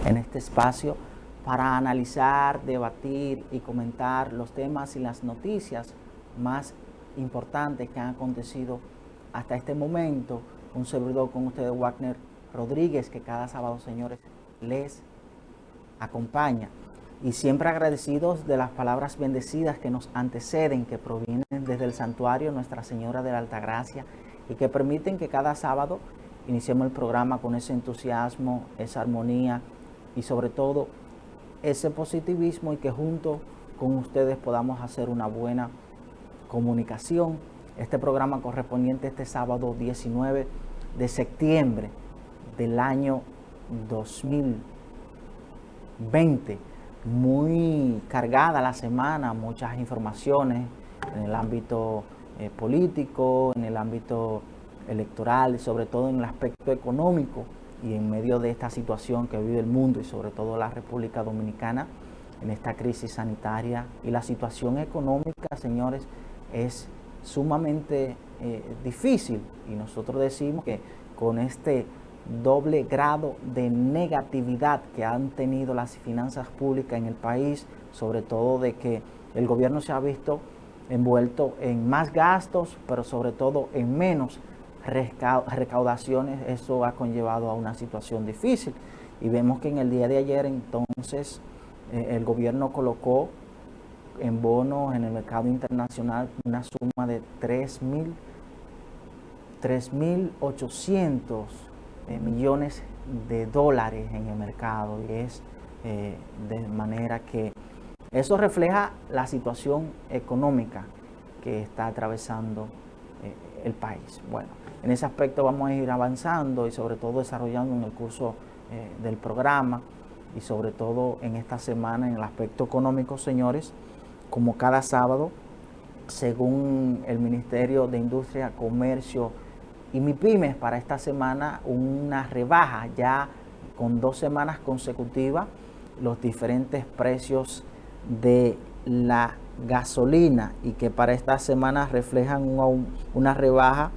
en este espacio para analizar, debatir y comentar los temas y las noticias más importantes que han acontecido hasta este momento. Un servidor con ustedes, Wagner Rodríguez, que cada sábado, señores, les acompaña. Y siempre agradecidos de las palabras bendecidas que nos anteceden, que provienen desde el santuario Nuestra Señora de la Altagracia y que permiten que cada sábado iniciemos el programa con ese entusiasmo, esa armonía y sobre todo ese positivismo, y que junto con ustedes podamos hacer una buena comunicación. Este programa correspondiente este sábado 19 de septiembre del año 2020. Muy cargada la semana, muchas informaciones en el ámbito político, en el ámbito electoral y sobre todo en el aspecto económico, y en medio de esta situación que vive el mundo y sobre todo la República Dominicana en esta crisis sanitaria. Y la situación económica, señores, es sumamente difícil, y nosotros decimos que con este doble grado de negatividad que han tenido las finanzas públicas en el país, sobre todo de que el gobierno se ha visto envuelto en más gastos, pero sobre todo en menos recaudaciones, eso ha conllevado a una situación difícil. Y vemos que en el día de ayer entonces el gobierno colocó en bonos en el mercado internacional una suma de 3.800 millones de dólares en el mercado, y es de manera que eso refleja la situación económica que está atravesando el país. Bueno, en ese aspecto vamos a ir avanzando y sobre todo desarrollando en el curso del programa, y sobre todo en esta semana en el aspecto económico, señores, como cada sábado, según el Ministerio de Industria, Comercio y MIPYMES, para esta semana una rebaja ya con 2 semanas consecutivas los diferentes precios de la gasolina, y que para esta semana reflejan una rebaja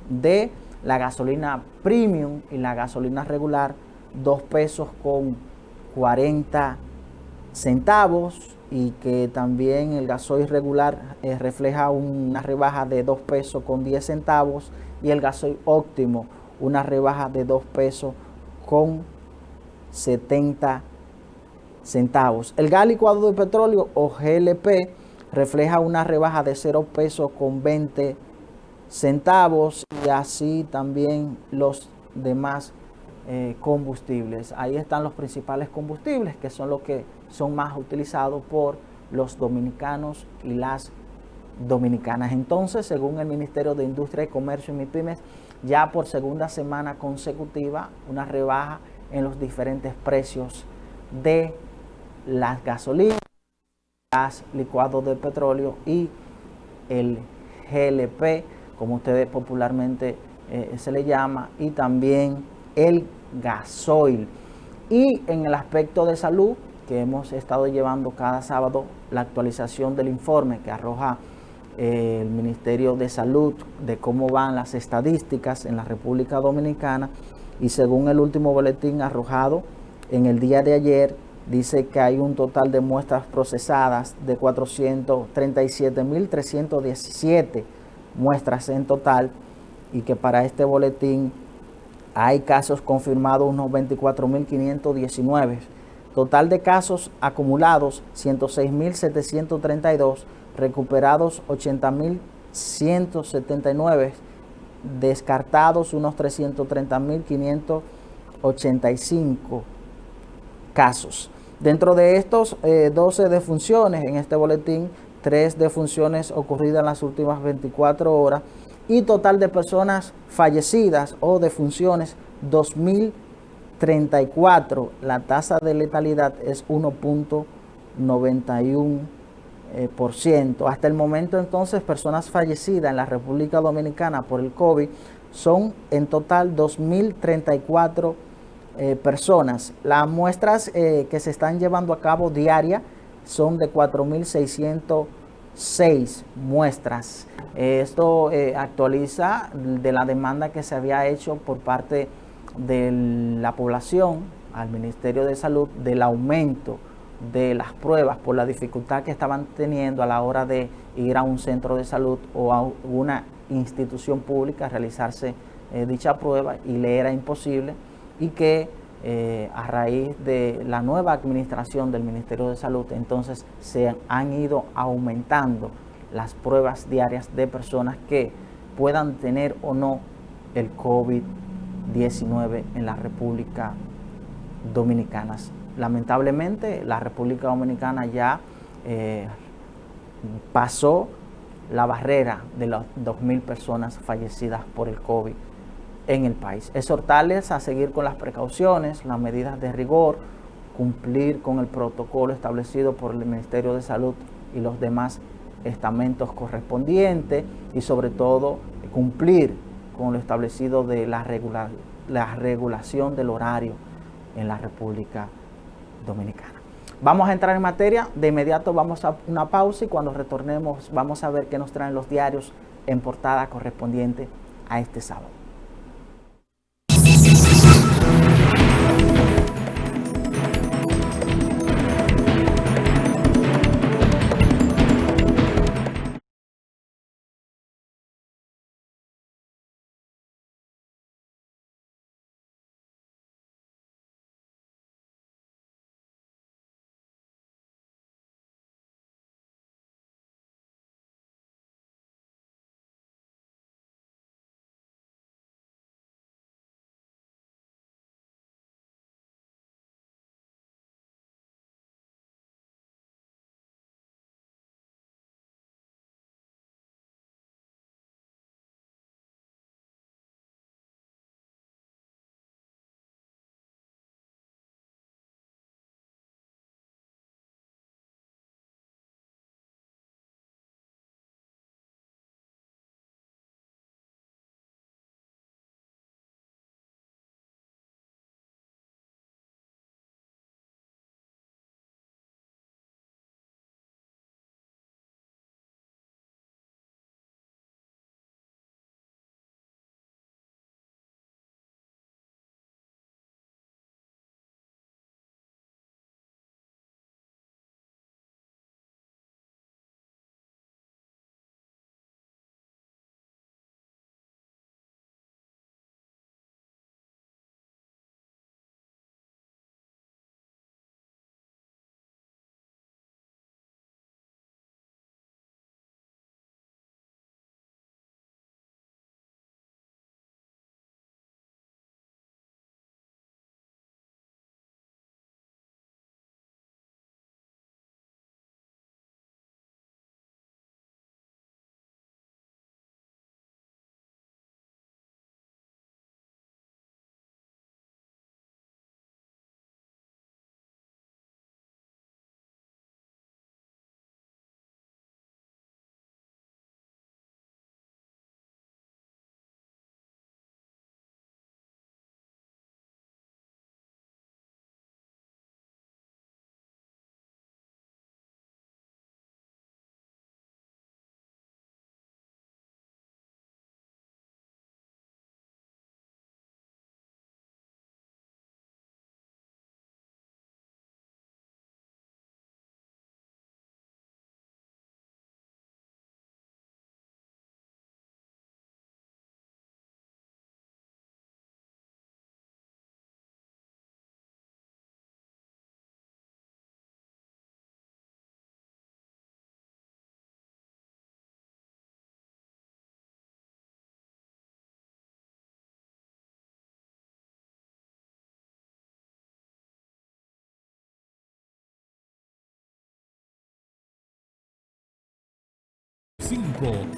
de la gasolina premium y la gasolina regular, 2 pesos con 40 centavos, y que también el gasoil regular refleja una rebaja de 2 pesos con 10 centavos, y el gasoil óptimo una rebaja de 2 pesos con 70 centavos. El gas licuado de petróleo, o GLP, refleja una rebaja de 0 pesos con 20 centavos, y así también los demás combustibles. Ahí están los principales combustibles, que son los que son más utilizados por los dominicanos y las dominicanas. Entonces, según el Ministerio de Industria y Comercio y MIPYMES, ya por segunda semana consecutiva una rebaja en los diferentes precios de las gasolinas, gas licuado de petróleo y el GLP, como ustedes popularmente se le llama, y también el gasoil. Y en el aspecto de salud, que hemos estado llevando cada sábado la actualización del informe que arroja el Ministerio de Salud de cómo van las estadísticas en la República Dominicana, y según el último boletín arrojado en el día de ayer, dice que hay un total de muestras procesadas de 437.317 muestras en total, y que para este boletín hay casos confirmados unos 24.519. Total de casos acumulados 106.732, recuperados 80.179, descartados unos 330.585 casos. Dentro de estos 12 defunciones en este boletín, 3 defunciones ocurridas en las últimas 24 horas, y total de personas fallecidas o defunciones 2.034. La tasa de letalidad es 1.91%. Hasta el momento, entonces, personas fallecidas en la República Dominicana por el COVID son en total 2.034 personas. Las muestras que se están llevando a cabo diarias son de 4.606 muestras. Esto actualiza de la demanda que se había hecho por parte de la población al Ministerio de Salud del aumento de las pruebas por la dificultad que estaban teniendo a la hora de ir a un centro de salud o a una institución pública a realizarse dicha prueba, y le era imposible, y que a raíz de la nueva administración del Ministerio de Salud, entonces se han ido aumentando las pruebas diarias de personas que puedan tener o no el COVID-19 en la República Dominicana. Lamentablemente, la República Dominicana ya pasó la barrera de las 2.000 personas fallecidas por el COVID en el país. Exhortarles a seguir con las precauciones, las medidas de rigor, cumplir con el protocolo establecido por el Ministerio de Salud y los demás estamentos correspondientes, y sobre todo cumplir con lo establecido de la regulación del horario en la República Dominicana. Vamos a entrar en materia. De inmediato vamos a una pausa, y cuando retornemos vamos a ver qué nos traen los diarios en portada correspondiente a este sábado.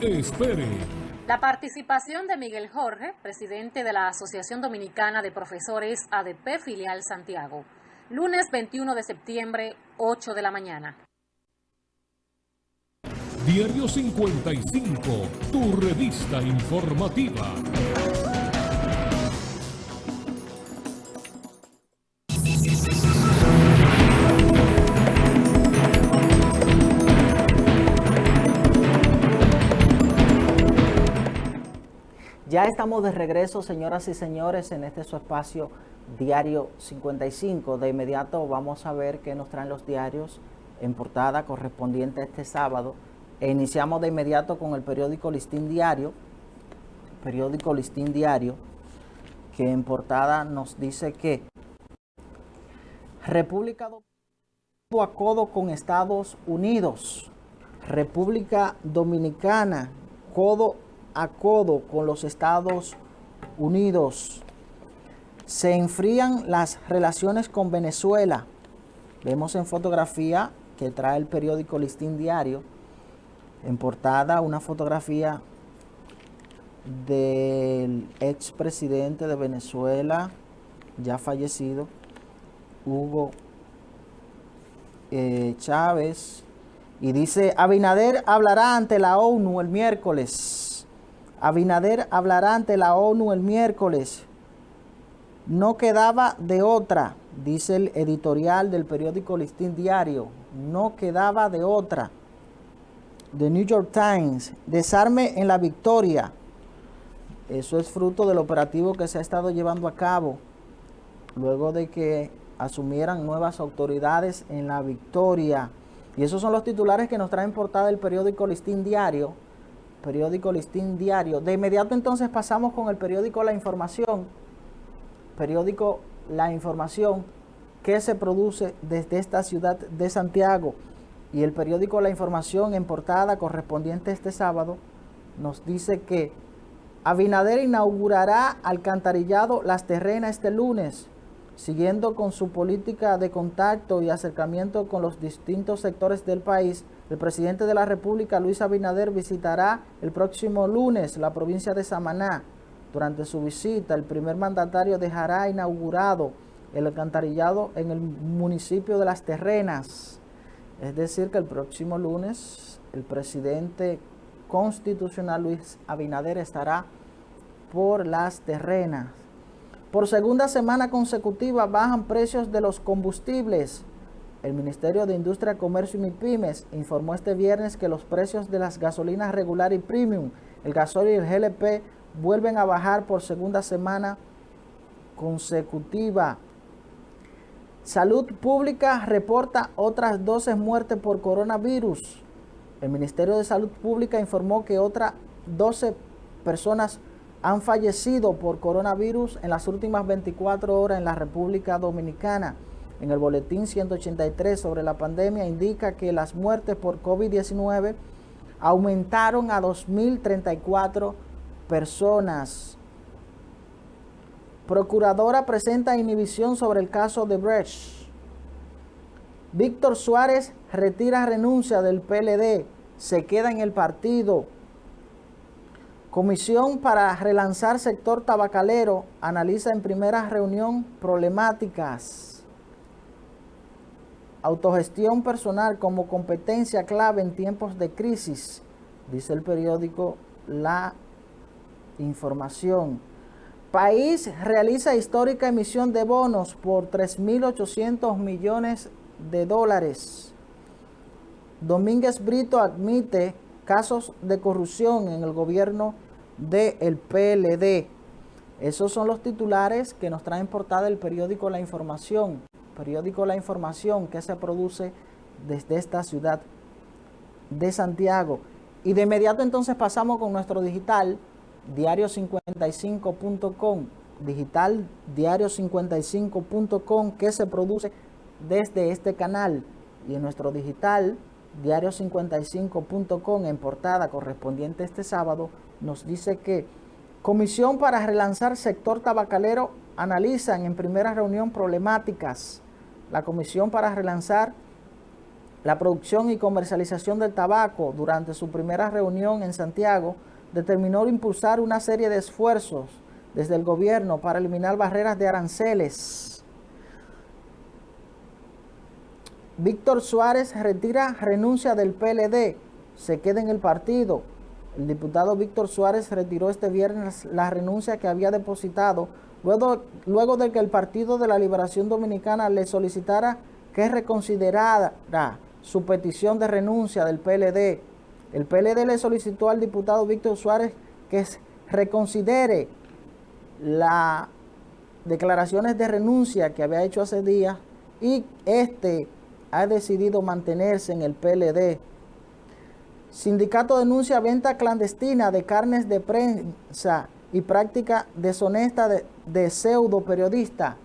Espere. La participación de Miguel Jorge, presidente de la Asociación Dominicana de Profesores ADP Filial Santiago, lunes 21 de septiembre, 8 de la mañana. Diario 55, tu revista informativa. Ya estamos de regreso, señoras y señores, en este su espacio Diario 55. De inmediato vamos a ver qué nos traen los diarios en portada correspondiente a este sábado. Iniciamos de inmediato con el periódico Listín Diario. Periódico Listín Diario, que en portada nos dice que República Dominicana codo a codo con Estados Unidos. República Dominicana codo a codo con los Estados Unidos. Se enfrían las relaciones con Venezuela. Vemos en fotografía que trae el periódico Listín Diario, en portada una fotografía del expresidente de Venezuela, ya fallecido, Hugo Chávez, y dice: Abinader hablará ante la ONU el miércoles. Abinader hablará ante la ONU el miércoles. No quedaba de otra, dice el editorial del periódico Listín Diario. No quedaba de otra. The New York Times: desarme en la victoria. Eso es fruto del operativo que se ha estado llevando a cabo luego de que asumieran nuevas autoridades en la victoria. Y esos son los titulares que nos traen portada el periódico Listín Diario. Periódico Listín Diario. De inmediato entonces pasamos con el periódico La Información. Periódico La Información, que se produce desde esta ciudad de Santiago. Y el periódico La Información, en portada correspondiente este sábado, nos dice que Abinader inaugurará alcantarillado Las Terrenas este lunes, siguiendo con su política de contacto y acercamiento con los distintos sectores del país. El presidente de la República, Luis Abinader, visitará el próximo lunes la provincia de Samaná. Durante su visita, el primer mandatario dejará inaugurado el alcantarillado en el municipio de Las Terrenas. Es decir, que el próximo lunes el presidente constitucional Luis Abinader estará por Las Terrenas. Por segunda semana consecutiva bajan precios de los combustibles. El Ministerio de Industria, Comercio y MIPYMES informó este viernes que los precios de las gasolinas regular y premium, el gasóleo y el GLP, vuelven a bajar por segunda semana consecutiva. Salud Pública reporta otras 12 muertes por coronavirus. El Ministerio de Salud Pública informó que otras 12 personas han fallecido por coronavirus en las últimas 24 horas en la República Dominicana. En el boletín 183 sobre la pandemia indica que las muertes por COVID-19 aumentaron a 2.034 personas. Procuradora presenta inhibición sobre el caso de Brecht. Víctor Suárez retira renuncia del PLD, se queda en el partido. Comisión para relanzar sector tabacalero analiza en primera reunión problemáticas. Autogestión personal como competencia clave en tiempos de crisis, dice el periódico La Información. País realiza histórica emisión de bonos por 3.800 millones de dólares. Domínguez Brito admite casos de corrupción en el gobierno del PLD. Esos son los titulares que nos traen portada el periódico La Información. Periódico La Información, que se produce desde esta ciudad de Santiago. Y de inmediato entonces pasamos con nuestro digital diario55.com, digital diario55.com, que se produce desde este canal. Y en nuestro digital diario55.com, en portada correspondiente este sábado, nos dice que Comisión para relanzar sector tabacalero analizan en primera reunión problemáticas. La Comisión para relanzar la producción y comercialización del tabaco, durante su primera reunión en Santiago, determinó impulsar una serie de esfuerzos desde el gobierno para eliminar barreras de aranceles. Víctor Suárez retira renuncia del PLD, se queda en el partido. El diputado Víctor Suárez retiró este viernes la renuncia que había depositado luego de que el Partido de la Liberación Dominicana le solicitara que reconsiderara su petición de renuncia del PLD. El PLD le solicitó al diputado Víctor Suárez que reconsidere las declaraciones de renuncia que había hecho hace días y ha decidido mantenerse en el PLD. Sindicato denuncia venta clandestina de carnes de prensa y práctica deshonesta de pseudo periodistas.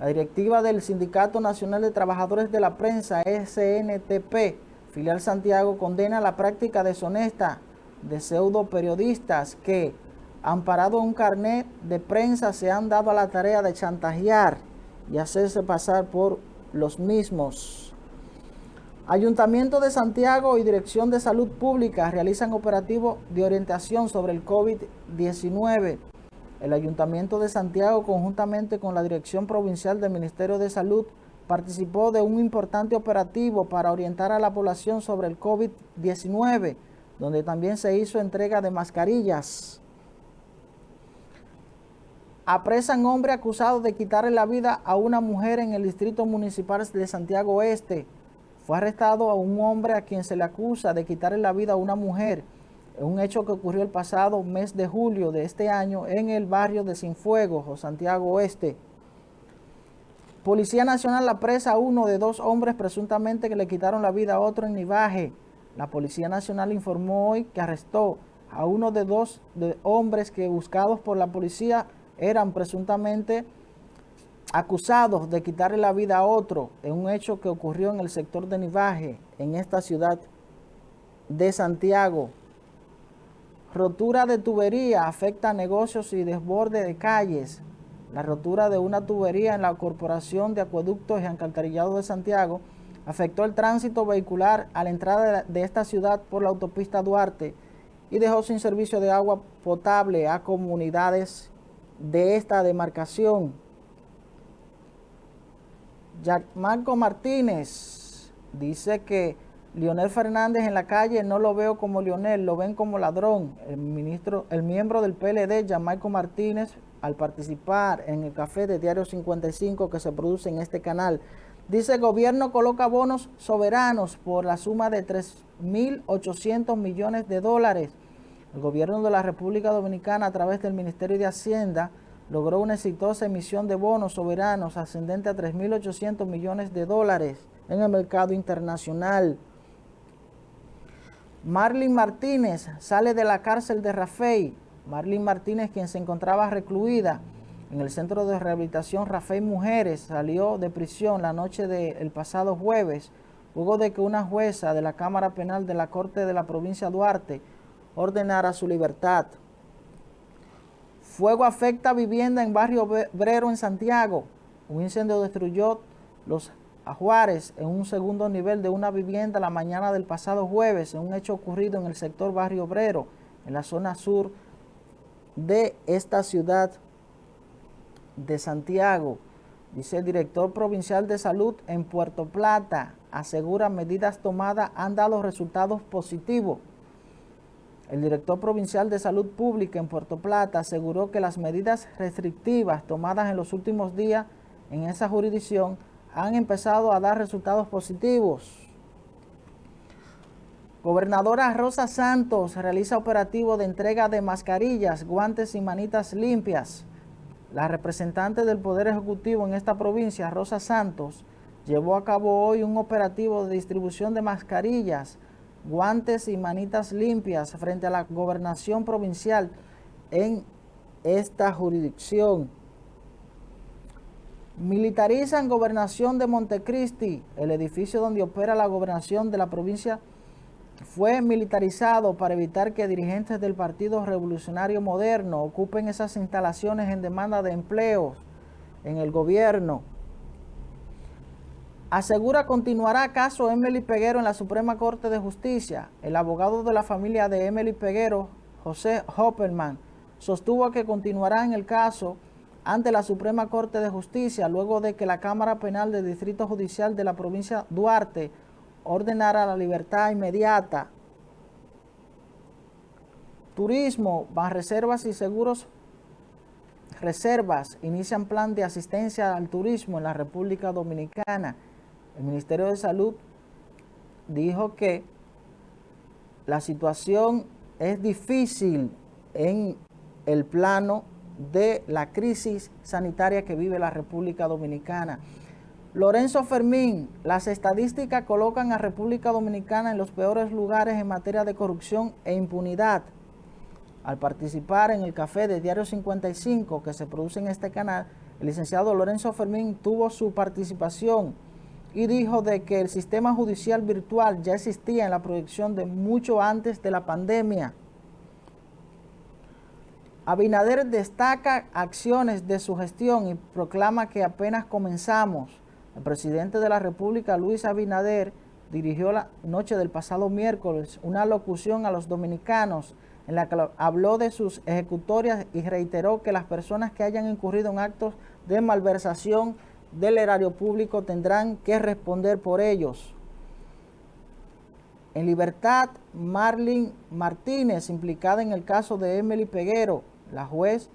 La directiva del Sindicato Nacional de Trabajadores de la Prensa, SNTP, filial Santiago, condena la práctica deshonesta de pseudo periodistas que, amparado en un carnet de prensa, se han dado a la tarea de chantajear y hacerse pasar por los mismos. Ayuntamiento de Santiago y Dirección de Salud Pública realizan operativos de orientación sobre el COVID-19. El Ayuntamiento de Santiago, conjuntamente con la Dirección Provincial del Ministerio de Salud, participó de un importante operativo para orientar a la población sobre el COVID-19, donde también se hizo entrega de mascarillas. Apresan hombre acusado de quitarle la vida a una mujer en el Distrito Municipal de Santiago Oeste. Fue arrestado a un hombre a quien se le acusa de quitarle la vida a una mujer, un hecho que ocurrió el pasado mes de julio de este año en el barrio de Cienfuegos o Santiago Oeste. Policía Nacional apresa a uno de 2 hombres presuntamente que le quitaron la vida a otro en Nivaje. La Policía Nacional informó hoy que arrestó a uno de 2 hombres que, buscados por la policía, eran presuntamente acusados de quitarle la vida a otro en un hecho que ocurrió en el sector de Nivaje, en esta ciudad de Santiago. Rotura de tubería afecta a negocios y desborde de calles. La rotura de una tubería en la Corporación de Acueductos y Alcantarillado de Santiago afectó el tránsito vehicular a la entrada de esta ciudad por la autopista Duarte y dejó sin servicio de agua potable a comunidades de esta demarcación. Marco Martínez dice que Leonel Fernández en la calle no lo veo como Leonel, lo ven como ladrón. El miembro del PLD, Marco Martínez, al participar en el café de Diario 55 que se produce en este canal, dice: el gobierno coloca bonos soberanos por la suma de 3.800 millones de dólares. El gobierno de la República Dominicana, a través del Ministerio de Hacienda, logró una exitosa emisión de bonos soberanos ascendente a 3.800 millones de dólares en el mercado internacional. Marlene Martínez sale de la cárcel de Rafey. Marlene Martínez, quien se encontraba recluida en el Centro de Rehabilitación Rafey Mujeres, salió de prisión la noche del pasado jueves, luego de que una jueza de la Cámara Penal de la Corte de la Provincia Duarte ordenara su libertad. Fuego afecta vivienda en Barrio Brero en Santiago. Un incendio destruyó los ajuares en un segundo nivel de una vivienda la mañana del pasado jueves, en un hecho ocurrido en el sector Barrio Brero, en la zona sur de esta ciudad de Santiago. Dice el director provincial de salud en Puerto Plata, asegura medidas tomadas han dado resultados positivos. El director provincial de salud pública en Puerto Plata aseguró que las medidas restrictivas tomadas en los últimos días en esa jurisdicción han empezado a dar resultados positivos. Gobernadora Rosa Santos realiza operativo de entrega de mascarillas, guantes y manitas limpias. La representante del Poder Ejecutivo en esta provincia, Rosa Santos, llevó a cabo hoy un operativo de distribución de mascarillas, guantes y manitas limpias frente a la gobernación provincial en esta jurisdicción. Militarizan gobernación de Montecristi. El edificio donde opera la gobernación de la provincia fue militarizado para evitar que dirigentes del Partido Revolucionario Moderno ocupen esas instalaciones en demanda de empleos en el gobierno. Asegura continuará caso Emily Peguero en la Suprema Corte de Justicia. El abogado de la familia de Emily Peguero, José Hopperman, sostuvo que continuará en el caso ante la Suprema Corte de Justicia luego de que la Cámara Penal del Distrito Judicial de la provincia Duarte ordenara la libertad inmediata. Turismo, Banreservas y Seguros Reservas inician plan de asistencia al turismo en la República Dominicana. El Ministerio de Salud dijo que la situación es difícil en el plano de la crisis sanitaria que vive la República Dominicana. Lorenzo Fermín, las estadísticas colocan a República Dominicana en los peores lugares en materia de corrupción e impunidad. Al participar en el café de Diario 55 que se produce en este canal, el licenciado Lorenzo Fermín tuvo su participación y dijo de que el sistema judicial virtual ya existía en la proyección de mucho antes de la pandemia. Abinader destaca acciones de su gestión y proclama que apenas comenzamos. El presidente de la República, Luis Abinader, dirigió la noche del pasado miércoles una locución a los dominicanos en la que habló de sus ejecutorias y reiteró que las personas que hayan incurrido en actos de malversación del erario público tendrán que responder por ellos. En libertad, Marlene Martínez, implicada en el caso de Emily Peguero. La juez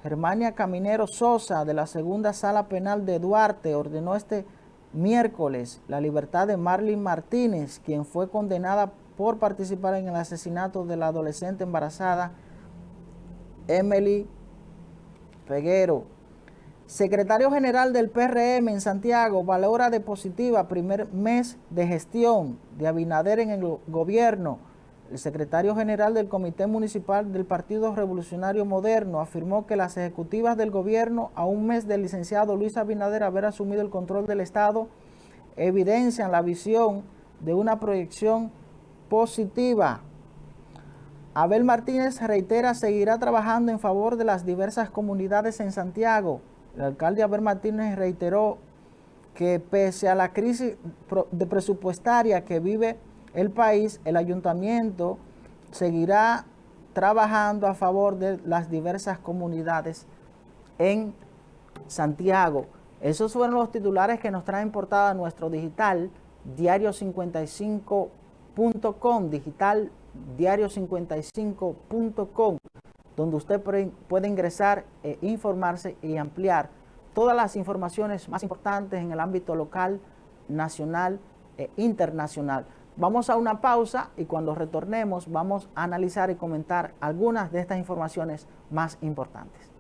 Germania Caminero Sosa de la Segunda Sala Penal de Duarte ordenó este miércoles la libertad de Marlene Martínez, quien fue condenada por participar en el asesinato de la adolescente embarazada Emily Peguero. Secretario General del PRM en Santiago valora de positiva primer mes de gestión de Abinader en el gobierno. El secretario general del Comité Municipal del Partido Revolucionario Moderno afirmó que las ejecutivas del gobierno, a un mes del licenciado Luis Abinader haber asumido el control del Estado, evidencian la visión de una proyección positiva. Abel Martínez reitera seguirá trabajando en favor de las diversas comunidades en Santiago. El alcalde Abel Martínez reiteró que pese a la crisis presupuestaria que vive el país, el ayuntamiento seguirá trabajando a favor de las diversas comunidades en Santiago. Esos fueron los titulares que nos traen portada nuestro digital diario55.com, digital diario55.com, donde usted puede ingresar, informarse y ampliar todas las informaciones más importantes en el ámbito local, nacional e internacional. Vamos a una pausa y cuando retornemos vamos a analizar y comentar algunas de estas informaciones más importantes.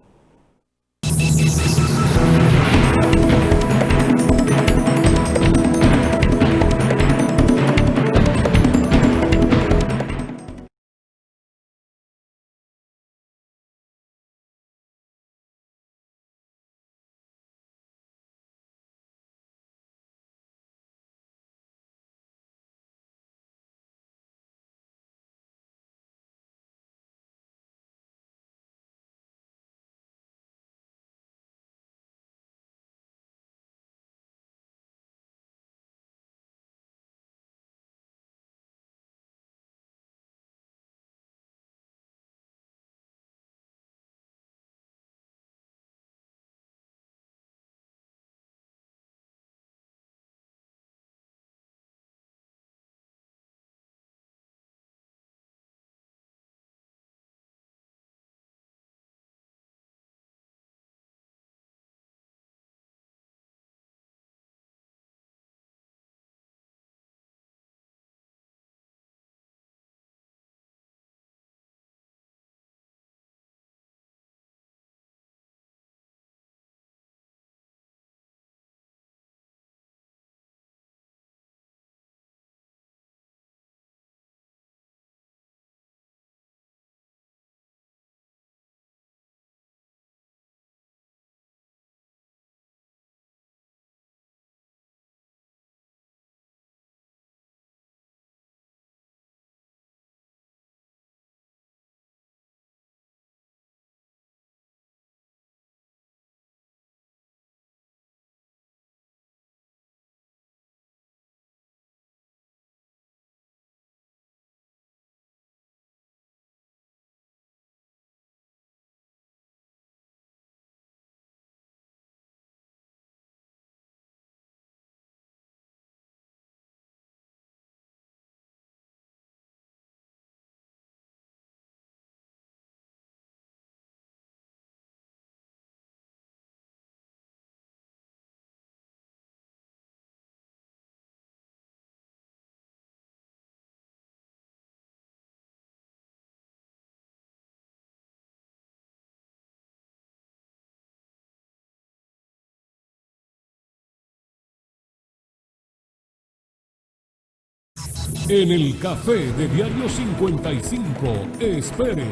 En el café de Diario 55, espere.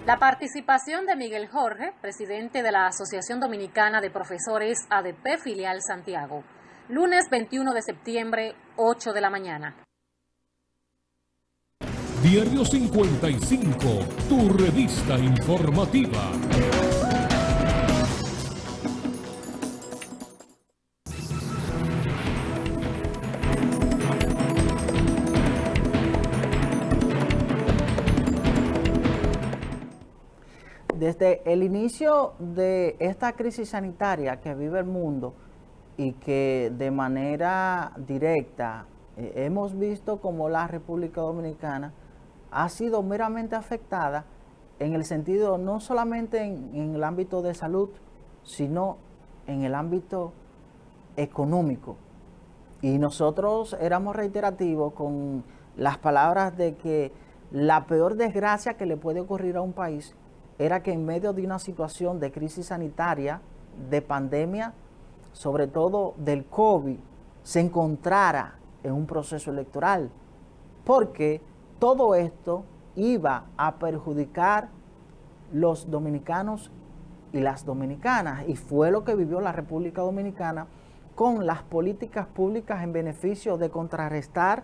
La participación de Miguel Jorge, presidente de la Asociación Dominicana de Profesores ADP Filial Santiago. Lunes 21 de septiembre, 8 de la mañana. Diario 55, tu revista informativa. Desde el inicio de esta crisis sanitaria que vive el mundo y que de manera directa hemos visto como la República Dominicana ha sido meramente afectada en el sentido no solamente en el ámbito de salud, sino en el ámbito económico. Y nosotros éramos reiterativos con las palabras de que la peor desgracia que le puede ocurrir a un país era que en medio de una situación de crisis sanitaria, de pandemia, sobre todo del COVID, se encontrara en un proceso electoral, porque todo esto iba a perjudicar los dominicanos y las dominicanas, y fue lo que vivió la República Dominicana con las políticas públicas en beneficio de contrarrestar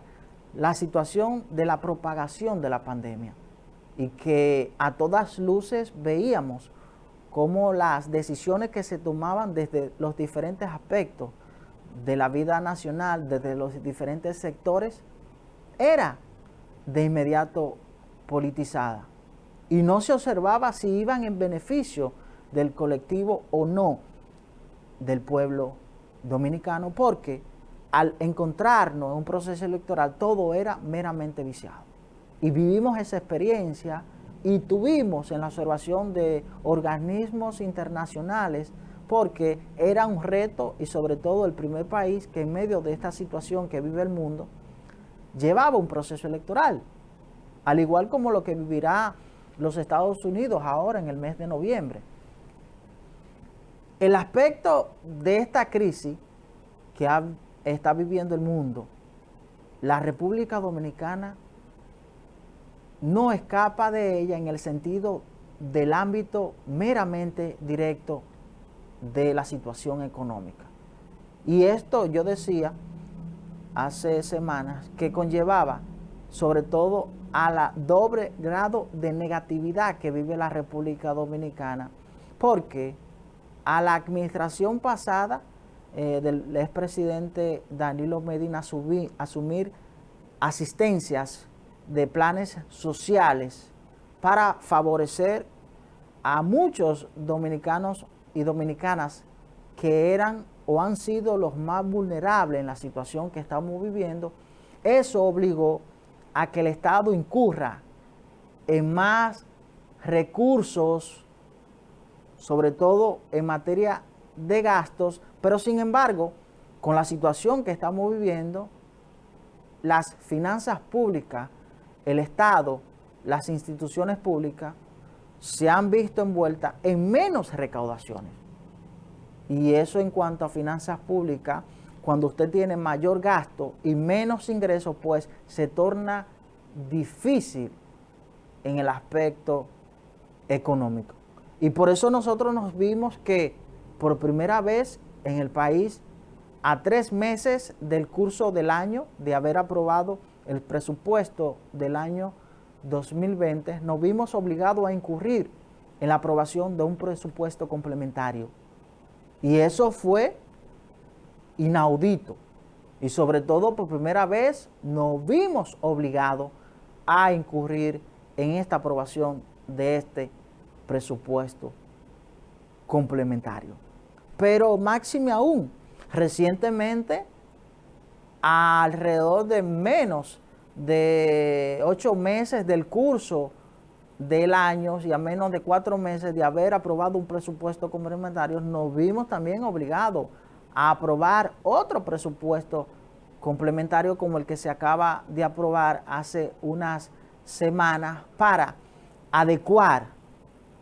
la situación de la propagación de la pandemia. Y que a todas luces veíamos cómo las decisiones que se tomaban desde los diferentes aspectos de la vida nacional, desde los diferentes sectores, era de inmediato politizada. Y no se observaba si iban en beneficio del colectivo o no del pueblo dominicano, porque al encontrarnos en un proceso electoral todo era meramente viciado. Y vivimos esa experiencia y tuvimos en la observación de organismos internacionales, porque era un reto y sobre todo el primer país que en medio de esta situación que vive el mundo llevaba un proceso electoral, al igual como lo que vivirá los Estados Unidos ahora en el mes de noviembre. El aspecto de esta crisis que está viviendo el mundo, la República Dominicana no escapa de ella en el sentido del ámbito meramente directo de la situación económica. Y esto yo decía hace semanas que conllevaba sobre todo a la doble grado de negatividad que vive la República Dominicana, porque a la administración pasada del expresidente Danilo Medina asumir asistencias de planes sociales para favorecer a muchos dominicanos y dominicanas que eran o han sido los más vulnerables en la situación que estamos viviendo. Eso obligó a que el Estado incurra en más recursos, sobre todo en materia de gastos, pero sin embargo, con la situación que estamos viviendo, las finanzas públicas, el Estado, las instituciones públicas se han visto envueltas en menos recaudaciones. Y eso en cuanto a finanzas públicas, cuando usted tiene mayor gasto y menos ingresos, pues se torna difícil en el aspecto económico. Y por eso nosotros nos vimos que por primera vez en el país, a 3 meses del curso del año, de haber aprobado el presupuesto del año 2020, nos vimos obligados a incurrir en la aprobación de un presupuesto complementario. Y eso fue inaudito. Y sobre todo, por primera vez, nos vimos obligados a incurrir en esta aprobación de este presupuesto complementario. Pero máxime aún, recientemente, alrededor de menos de 8 meses del curso del año y a menos de 4 meses de haber aprobado un presupuesto complementario, nos vimos también obligados a aprobar otro presupuesto complementario como el que se acaba de aprobar hace unas semanas para adecuar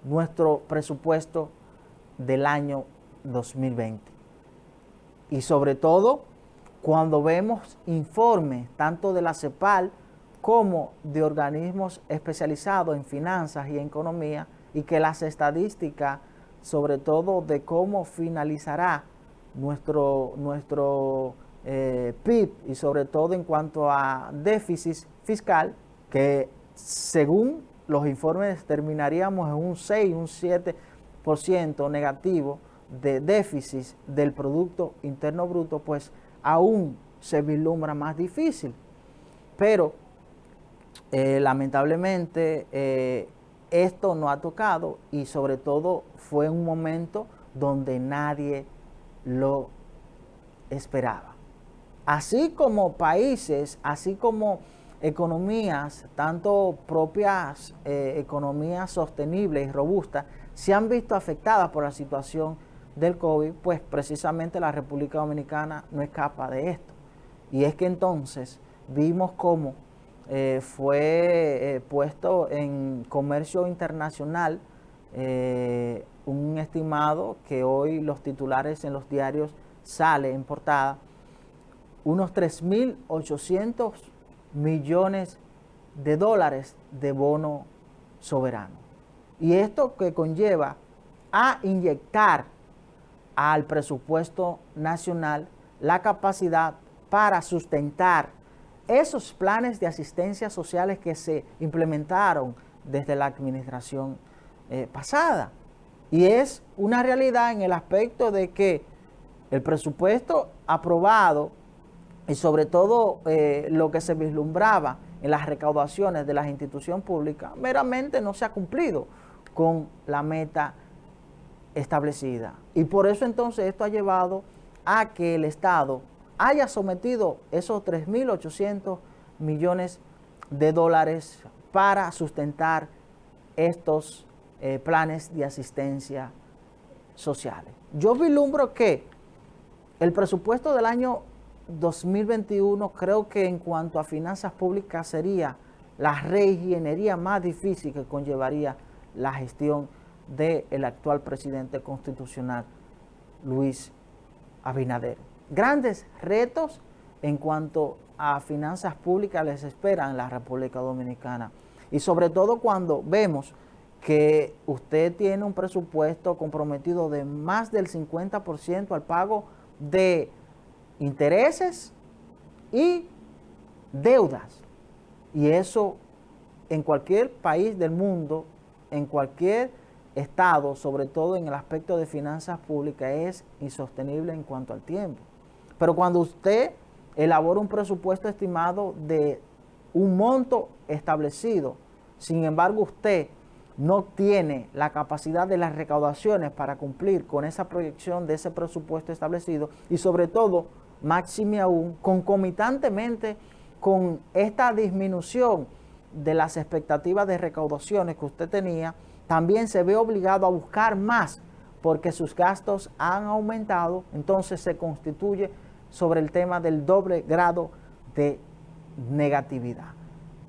nuestro presupuesto del año 2020. Y sobre todo, cuando vemos informes tanto de la CEPAL como de organismos especializados en finanzas y en economía, y que las estadísticas, sobre todo de cómo finalizará nuestro PIB y sobre todo en cuanto a déficit fiscal, que según los informes terminaríamos en un 6, un 7% negativo de déficit del Producto Interno Bruto, pues aún se vislumbra más difícil. Pero lamentablemente esto no ha tocado, y sobre todo fue un momento donde nadie lo esperaba. Así como países, así como economías, tanto propias economías sostenibles y robustas, se han visto afectadas por la situación del COVID, pues precisamente la República Dominicana no escapa de esto. Y es que entonces vimos cómo fue puesto en comercio internacional un estimado que hoy los titulares en los diarios sale en portada, unos 3.800 millones de dólares de bono soberano. Y esto que conlleva a inyectar al presupuesto nacional la capacidad para sustentar esos planes de asistencia sociales que se implementaron desde la administración pasada. Y es una realidad en el aspecto de que el presupuesto aprobado y sobre todo lo que se vislumbraba en las recaudaciones de las instituciones públicas meramente no se ha cumplido con la meta establecida. Y por eso entonces esto ha llevado a que el Estado haya sometido esos 3.800 millones de dólares para sustentar estos planes de asistencia sociales. Yo vislumbro que el presupuesto del año 2021, creo que en cuanto a finanzas públicas sería la reingeniería más difícil que conllevaría la gestión del actual presidente constitucional, Luis Abinader. Grandes retos en cuanto a finanzas públicas les esperan en la República Dominicana. Y sobre todo cuando vemos que usted tiene un presupuesto comprometido de más del 50% al pago de intereses y deudas. Y eso en cualquier país del mundo, en cualquier estado, sobre todo en el aspecto de finanzas públicas, es insostenible en cuanto al tiempo. Pero cuando usted elabora un presupuesto estimado de un monto establecido, sin embargo usted no tiene la capacidad de las recaudaciones para cumplir con esa proyección de ese presupuesto establecido, y sobre todo, máxime aún, concomitantemente con esta disminución de las expectativas de recaudaciones que usted tenía, también se ve obligado a buscar más porque sus gastos han aumentado. Entonces se constituye sobre el tema del doble grado de negatividad.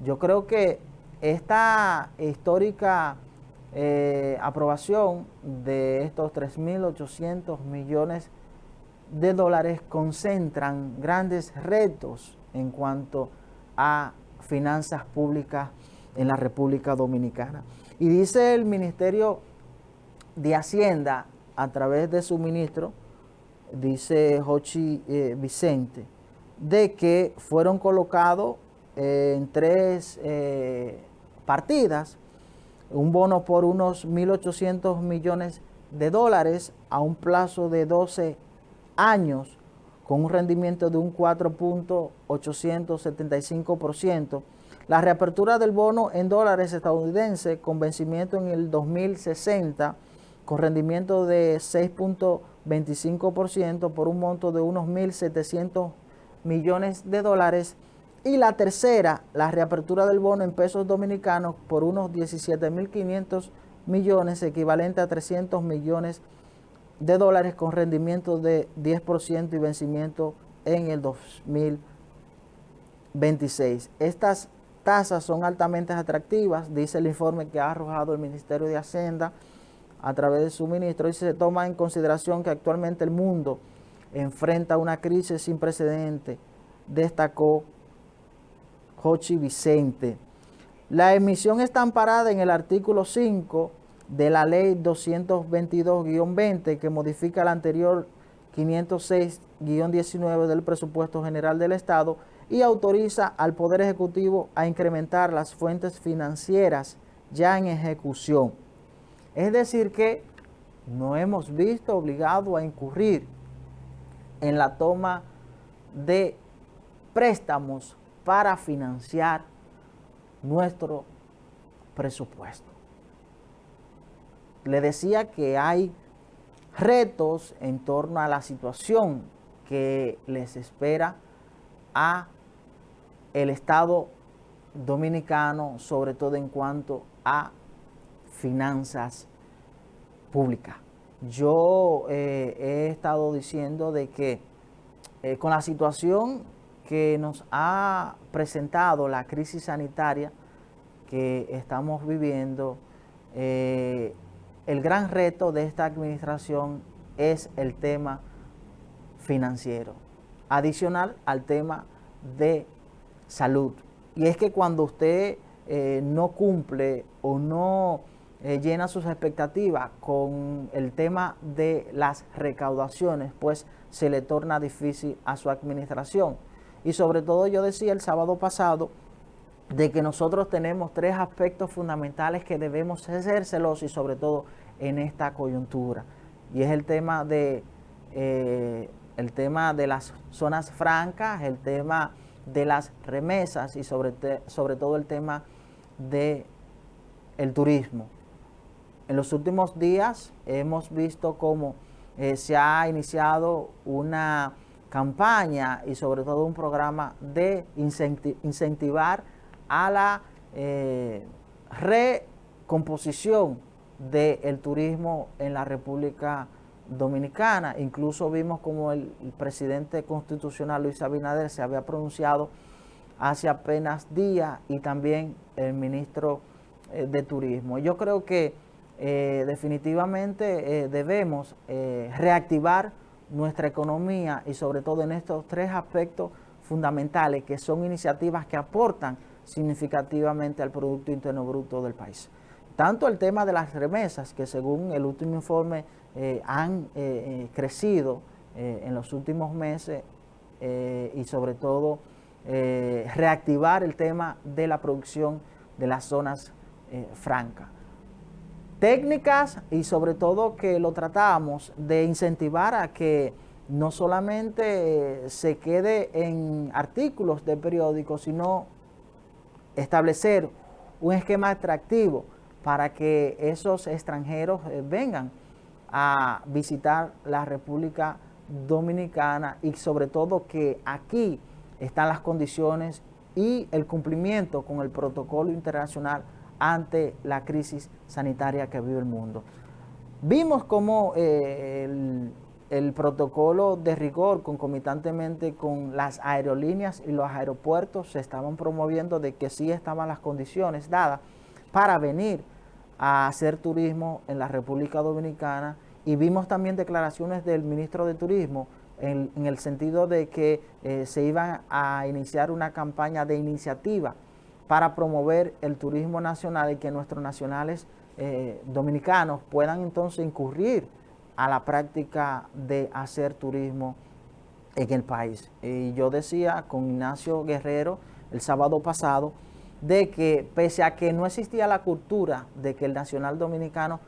Yo creo que esta histórica aprobación de estos 3.800 millones de dólares concentran grandes retos en cuanto a finanzas públicas en la República Dominicana. Y dice el Ministerio de Hacienda, a través de su ministro, dice Jochi Vicente, de que fueron colocados en 3 partidas un bono por unos 1.800 millones de dólares a un plazo de 12 años con un rendimiento de un 4.875%. La reapertura del bono en dólares estadounidenses con vencimiento en el 2060 con rendimiento de 6.25% por un monto de unos 1.700 millones de dólares. Y la tercera, la reapertura del bono en pesos dominicanos por unos 17.500 millones, equivalente a 300 millones de dólares con rendimiento de 10% y vencimiento en el 2026. Estas tasas son altamente atractivas, dice el informe que ha arrojado el Ministerio de Hacienda a través de su ministro, y se toma en consideración que actualmente el mundo enfrenta una crisis sin precedentes, destacó Jochi Vicente. La emisión está amparada en el artículo 5 de la ley 222-20 que modifica la anterior 506-19 del presupuesto general del Estado y autoriza al Poder Ejecutivo a incrementar las fuentes financieras ya en ejecución. Es decir que nos hemos visto obligados a incurrir en la toma de préstamos para financiar nuestro presupuesto. Le decía que hay retos en torno a la situación que les espera a el Estado dominicano, sobre todo en cuanto a finanzas públicas. Yo he estado diciendo de que con la situación que nos ha presentado la crisis sanitaria que estamos viviendo, el gran reto de esta administración es el tema financiero, adicional al tema de salud. Y es que cuando usted no cumple o no llena sus expectativas con el tema de las recaudaciones, pues se le torna difícil a su administración. Y sobre todo yo decía el sábado pasado de que nosotros tenemos tres aspectos fundamentales que debemos hacérselos y sobre todo en esta coyuntura. Y es el tema de las zonas francas, el tema de las remesas y sobre todo el tema de el turismo. En los últimos días hemos visto cómo se ha iniciado una campaña y sobre todo un programa de incentivar a la recomposición del turismo en la República Dominicana. Incluso vimos como el presidente constitucional Luis Abinader se había pronunciado hace apenas días y también el ministro de Turismo. Yo creo que definitivamente debemos reactivar nuestra economía y sobre todo en estos tres aspectos fundamentales que son iniciativas que aportan significativamente al Producto Interno Bruto del país. Tanto el tema de las remesas, que según el último informe han crecido en los últimos meses y sobre todo reactivar el tema de la producción de las zonas francas. Técnicas y sobre todo que lo tratamos de incentivar a que no solamente se quede en artículos de periódicos, sino establecer un esquema atractivo para que esos extranjeros vengan a visitar la República Dominicana y sobre todo que aquí están las condiciones y el cumplimiento con el protocolo internacional ante la crisis sanitaria que vive el mundo. Vimos cómo el protocolo de rigor concomitantemente con las aerolíneas y los aeropuertos se estaban promoviendo de que sí estaban las condiciones dadas para venir a hacer turismo en la República Dominicana y vimos también declaraciones del ministro de Turismo en el sentido de que se iban a iniciar una campaña de iniciativa para promover el turismo nacional y que nuestros nacionales dominicanos puedan entonces incurrir a la práctica de hacer turismo en el país. Y yo decía con Ignacio Guerrero el sábado pasado de que pese a que no existía la cultura de que el nacional dominicano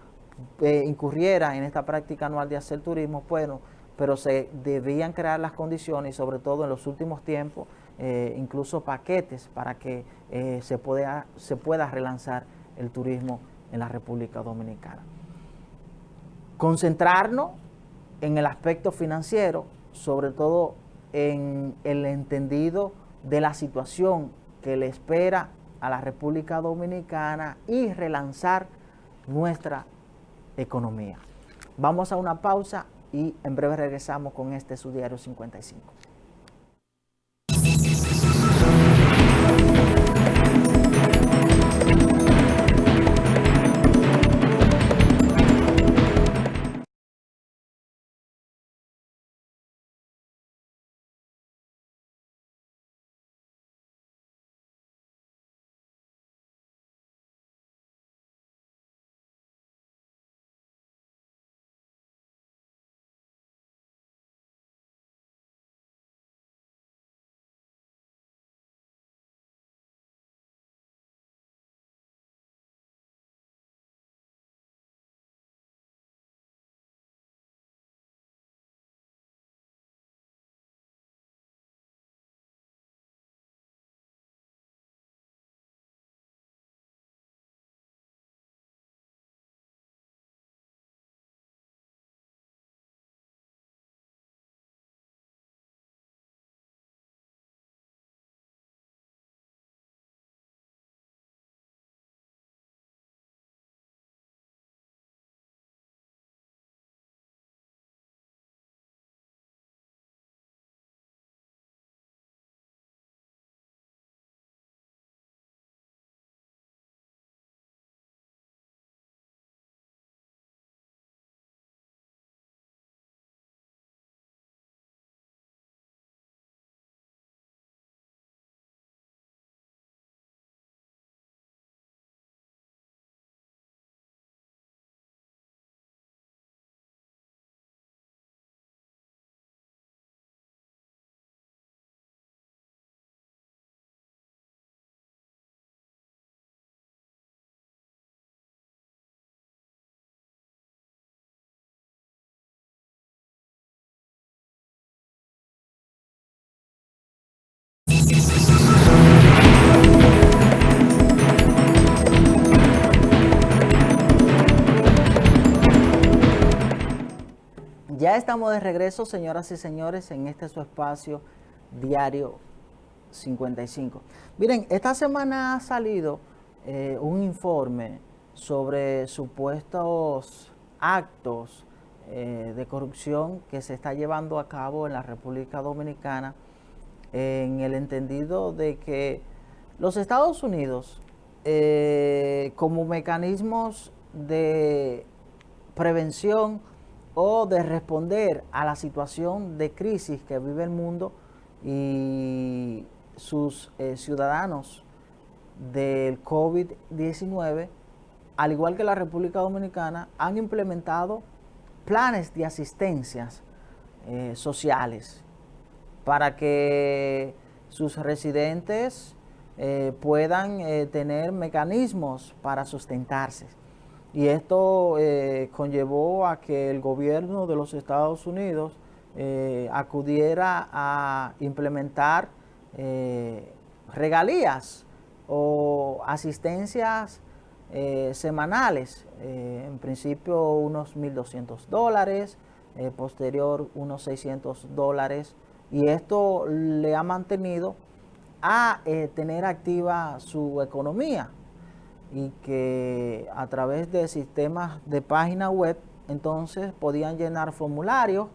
incurriera en esta práctica anual de hacer turismo, bueno, pero se debían crear las condiciones y sobre todo en los últimos tiempos incluso paquetes para que se pueda relanzar el turismo en la República Dominicana. Concentrarnos en el aspecto financiero, sobre todo en el entendido de la situación que le espera a la República Dominicana y relanzar nuestra economía. Vamos a una pausa y en breve regresamos con este su Diario 55. Ya estamos de regreso, señoras y señores, en este su espacio Diario 55. Miren, esta semana ha salido un informe sobre supuestos actos de corrupción que se está llevando a cabo en la República Dominicana, en el entendido de que los Estados Unidos, como mecanismos de prevención o de responder a la situación de crisis que vive el mundo y sus ciudadanos del COVID-19, al igual que la República Dominicana, han implementado planes de asistencias sociales para que sus residentes puedan tener mecanismos para sustentarse. Y esto conllevó a que el gobierno de los Estados Unidos acudiera a implementar regalías o asistencias semanales, en principio unos $1,200, posterior unos $600, y esto le ha mantenido a tener activa su economía, y que a través de sistemas de página web entonces podían llenar formularios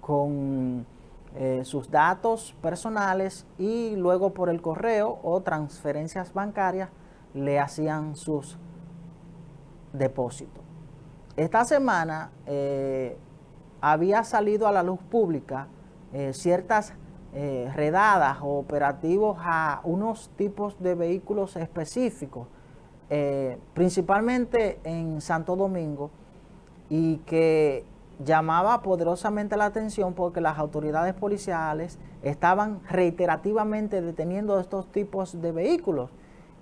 con sus datos personales y luego por el correo o transferencias bancarias le hacían sus depósitos. Esta semana había salido a la luz pública ciertas redadas o operativos a unos tipos de vehículos específicos, principalmente en Santo Domingo, y que llamaba poderosamente la atención porque las autoridades policiales estaban reiterativamente deteniendo estos tipos de vehículos,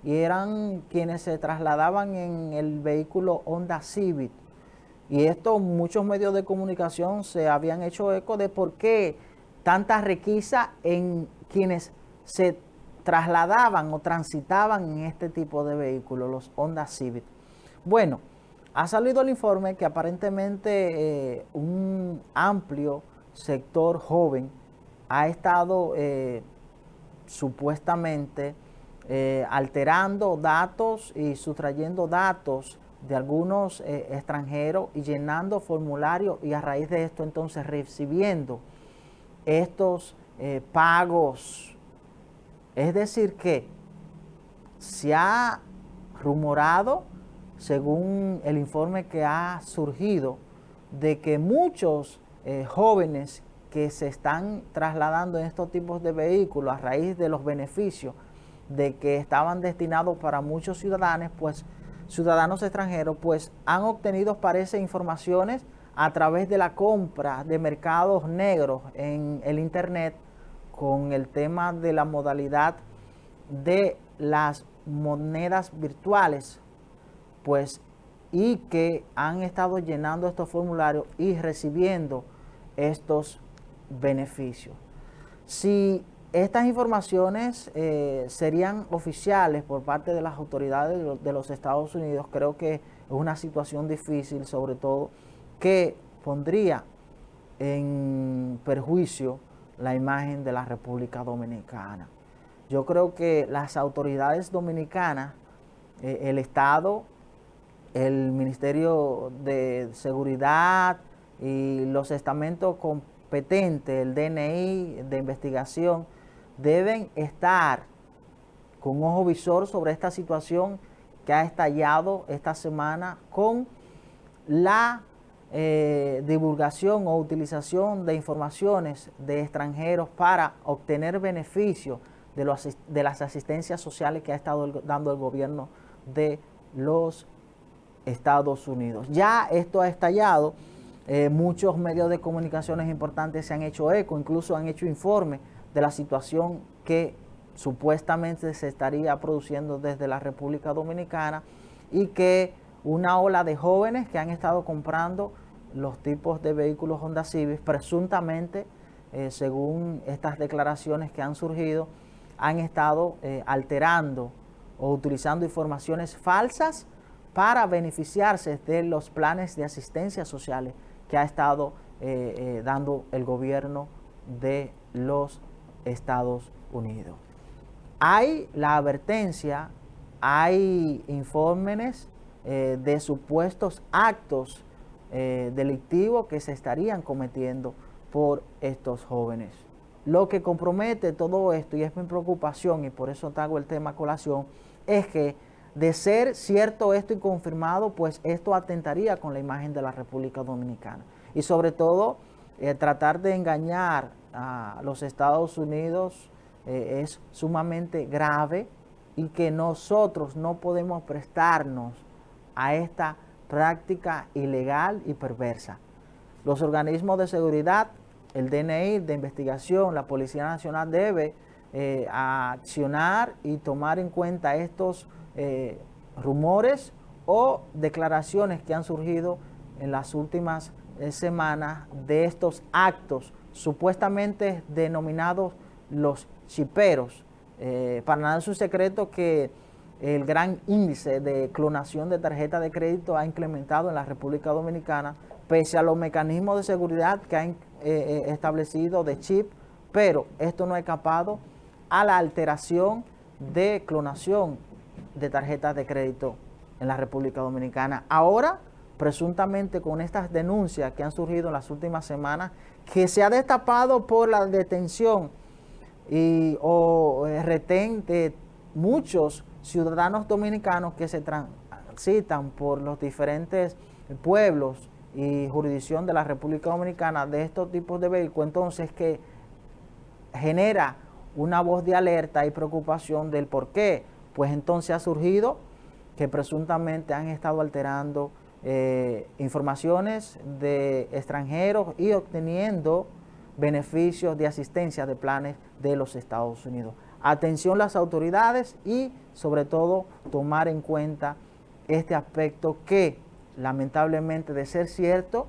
y eran quienes se trasladaban en el vehículo Honda Civic. Y esto, muchos medios de comunicación se habían hecho eco de por qué tanta requisa en quienes se trasladaban o transitaban en este tipo de vehículos, los Honda Civic. Bueno, ha salido el informe que aparentemente un amplio sector joven ha estado supuestamente alterando datos y sustrayendo datos de algunos extranjeros y llenando formularios, y a raíz de esto entonces recibiendo estos pagos. Es decir que se ha rumorado, según el informe que ha surgido, de que muchos jóvenes que se están trasladando en estos tipos de vehículos a raíz de los beneficios de que estaban destinados para muchos ciudadanos extranjeros, pues han obtenido, parece, informaciones a través de la compra de mercados negros en el internet, con el tema de la modalidad de las monedas virtuales, pues, y que han estado llenando estos formularios y recibiendo estos beneficios. Si estas informaciones serían oficiales por parte de las autoridades de los Estados Unidos, creo que es una situación difícil, sobre todo que pondría en perjuicio la imagen de la República Dominicana. Yo creo que las autoridades dominicanas, el Estado, el Ministerio de Seguridad y los estamentos competentes, el DNI de investigación, deben estar con un ojo visor sobre esta situación que ha estallado esta semana con la divulgación o utilización de informaciones de extranjeros para obtener beneficios de las asistencias sociales que ha estado dando el gobierno de los Estados Unidos. Ya esto ha estallado, muchos medios de comunicaciones importantes se han hecho eco, incluso han hecho informes de la situación que supuestamente se estaría produciendo desde la República Dominicana, y que una ola de jóvenes que han estado comprando los tipos de vehículos Honda Civic, presuntamente, según estas declaraciones que han surgido, han estado alterando o utilizando informaciones falsas para beneficiarse de los planes de asistencia sociales que ha estado dando el gobierno de los Estados Unidos. Hay la advertencia, hay informes de supuestos actos delictivos que se estarían cometiendo por estos jóvenes. Lo que compromete todo esto, y es mi preocupación, y por eso traigo el tema a colación, es que de ser cierto esto y confirmado, pues esto atentaría con la imagen de la República Dominicana. Y sobre todo, tratar de engañar a los Estados Unidos es sumamente grave, y que nosotros no podemos prestarnos a esta práctica ilegal y perversa. Los organismos de seguridad, el DNI de investigación, la Policía Nacional debe accionar y tomar en cuenta estos rumores o declaraciones que han surgido en las últimas semanas de estos actos supuestamente denominados los chiperos. Para nada es un secreto que el gran índice de clonación de tarjeta de crédito ha incrementado en la República Dominicana, pese a los mecanismos de seguridad que han establecido de chip, pero esto no ha escapado a la alteración de clonación de tarjetas de crédito en la República Dominicana. Ahora, presuntamente con estas denuncias que han surgido en las últimas semanas, que se ha destapado por la detención o retén de muchos ciudadanos dominicanos que se transitan por los diferentes pueblos y jurisdicción de la República Dominicana de estos tipos de vehículos, entonces que genera una voz de alerta y preocupación del por qué. Pues entonces ha surgido que presuntamente han estado alterando informaciones de extranjeros y obteniendo beneficios de asistencia de planes de los Estados Unidos. Atención las autoridades y sobre todo tomar en cuenta este aspecto que lamentablemente, de ser cierto,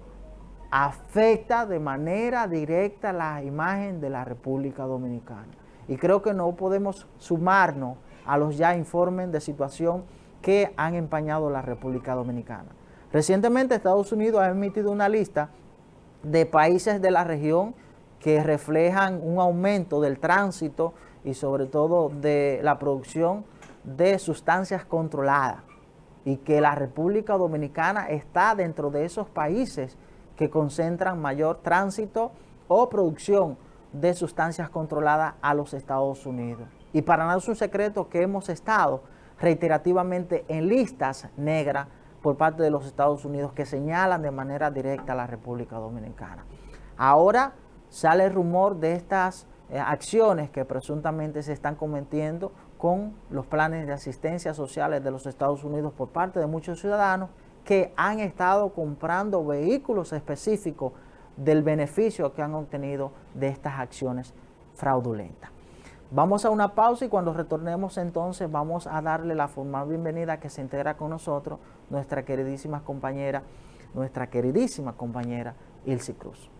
afecta de manera directa la imagen de la República Dominicana. Y creo que no podemos sumarnos a los ya informes de situación que han empañado la República Dominicana. Recientemente Estados Unidos ha emitido una lista de países de la región que reflejan un aumento del tránsito y sobre todo de la producción de sustancias controladas, y que la República Dominicana está dentro de esos países que concentran mayor tránsito o producción de sustancias controladas a los Estados Unidos. Y para nada es un secreto que hemos estado reiterativamente en listas negras por parte de los Estados Unidos que señalan de manera directa a la República Dominicana. Ahora sale el rumor de estas acciones que presuntamente se están cometiendo con los planes de asistencia sociales de los Estados Unidos por parte de muchos ciudadanos que han estado comprando vehículos específicos del beneficio que han obtenido de estas acciones fraudulentas. Vamos a una pausa y cuando retornemos entonces vamos a darle la formal bienvenida que se integra con nosotros nuestra queridísima compañera Ilse Cruz.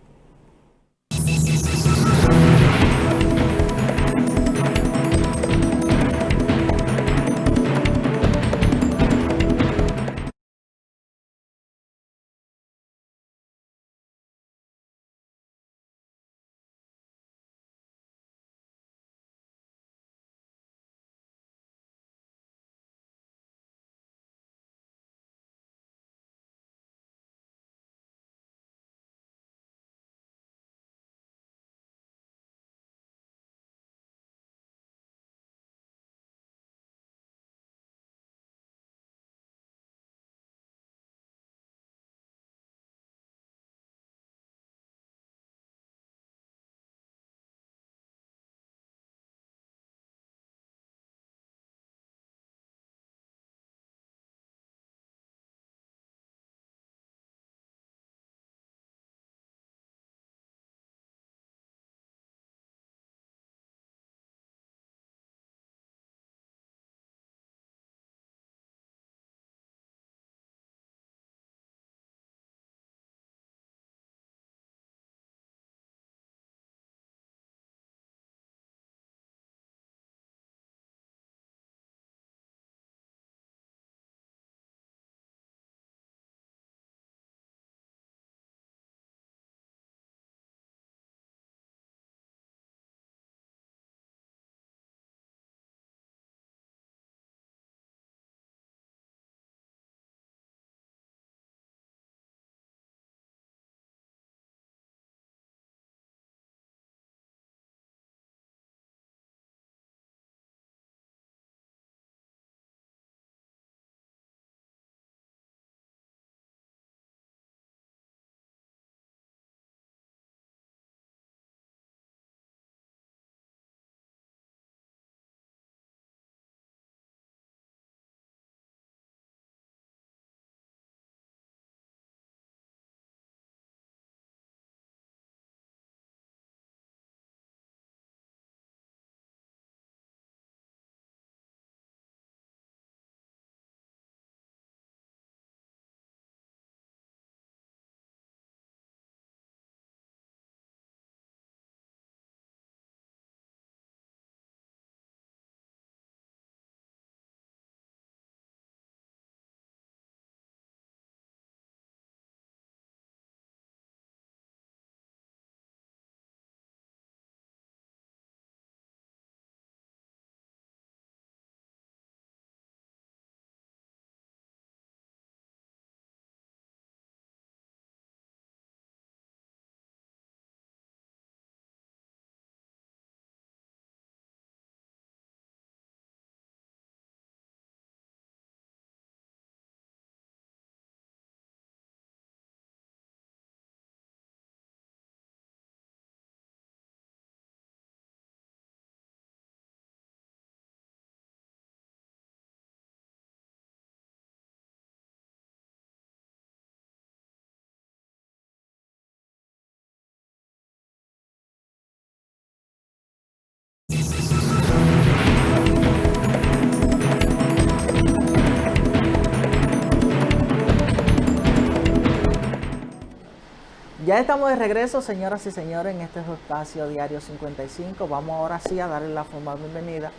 Ya estamos de regreso, señoras y señores, en este espacio Diario 55. Vamos ahora sí a darle la formal bienvenida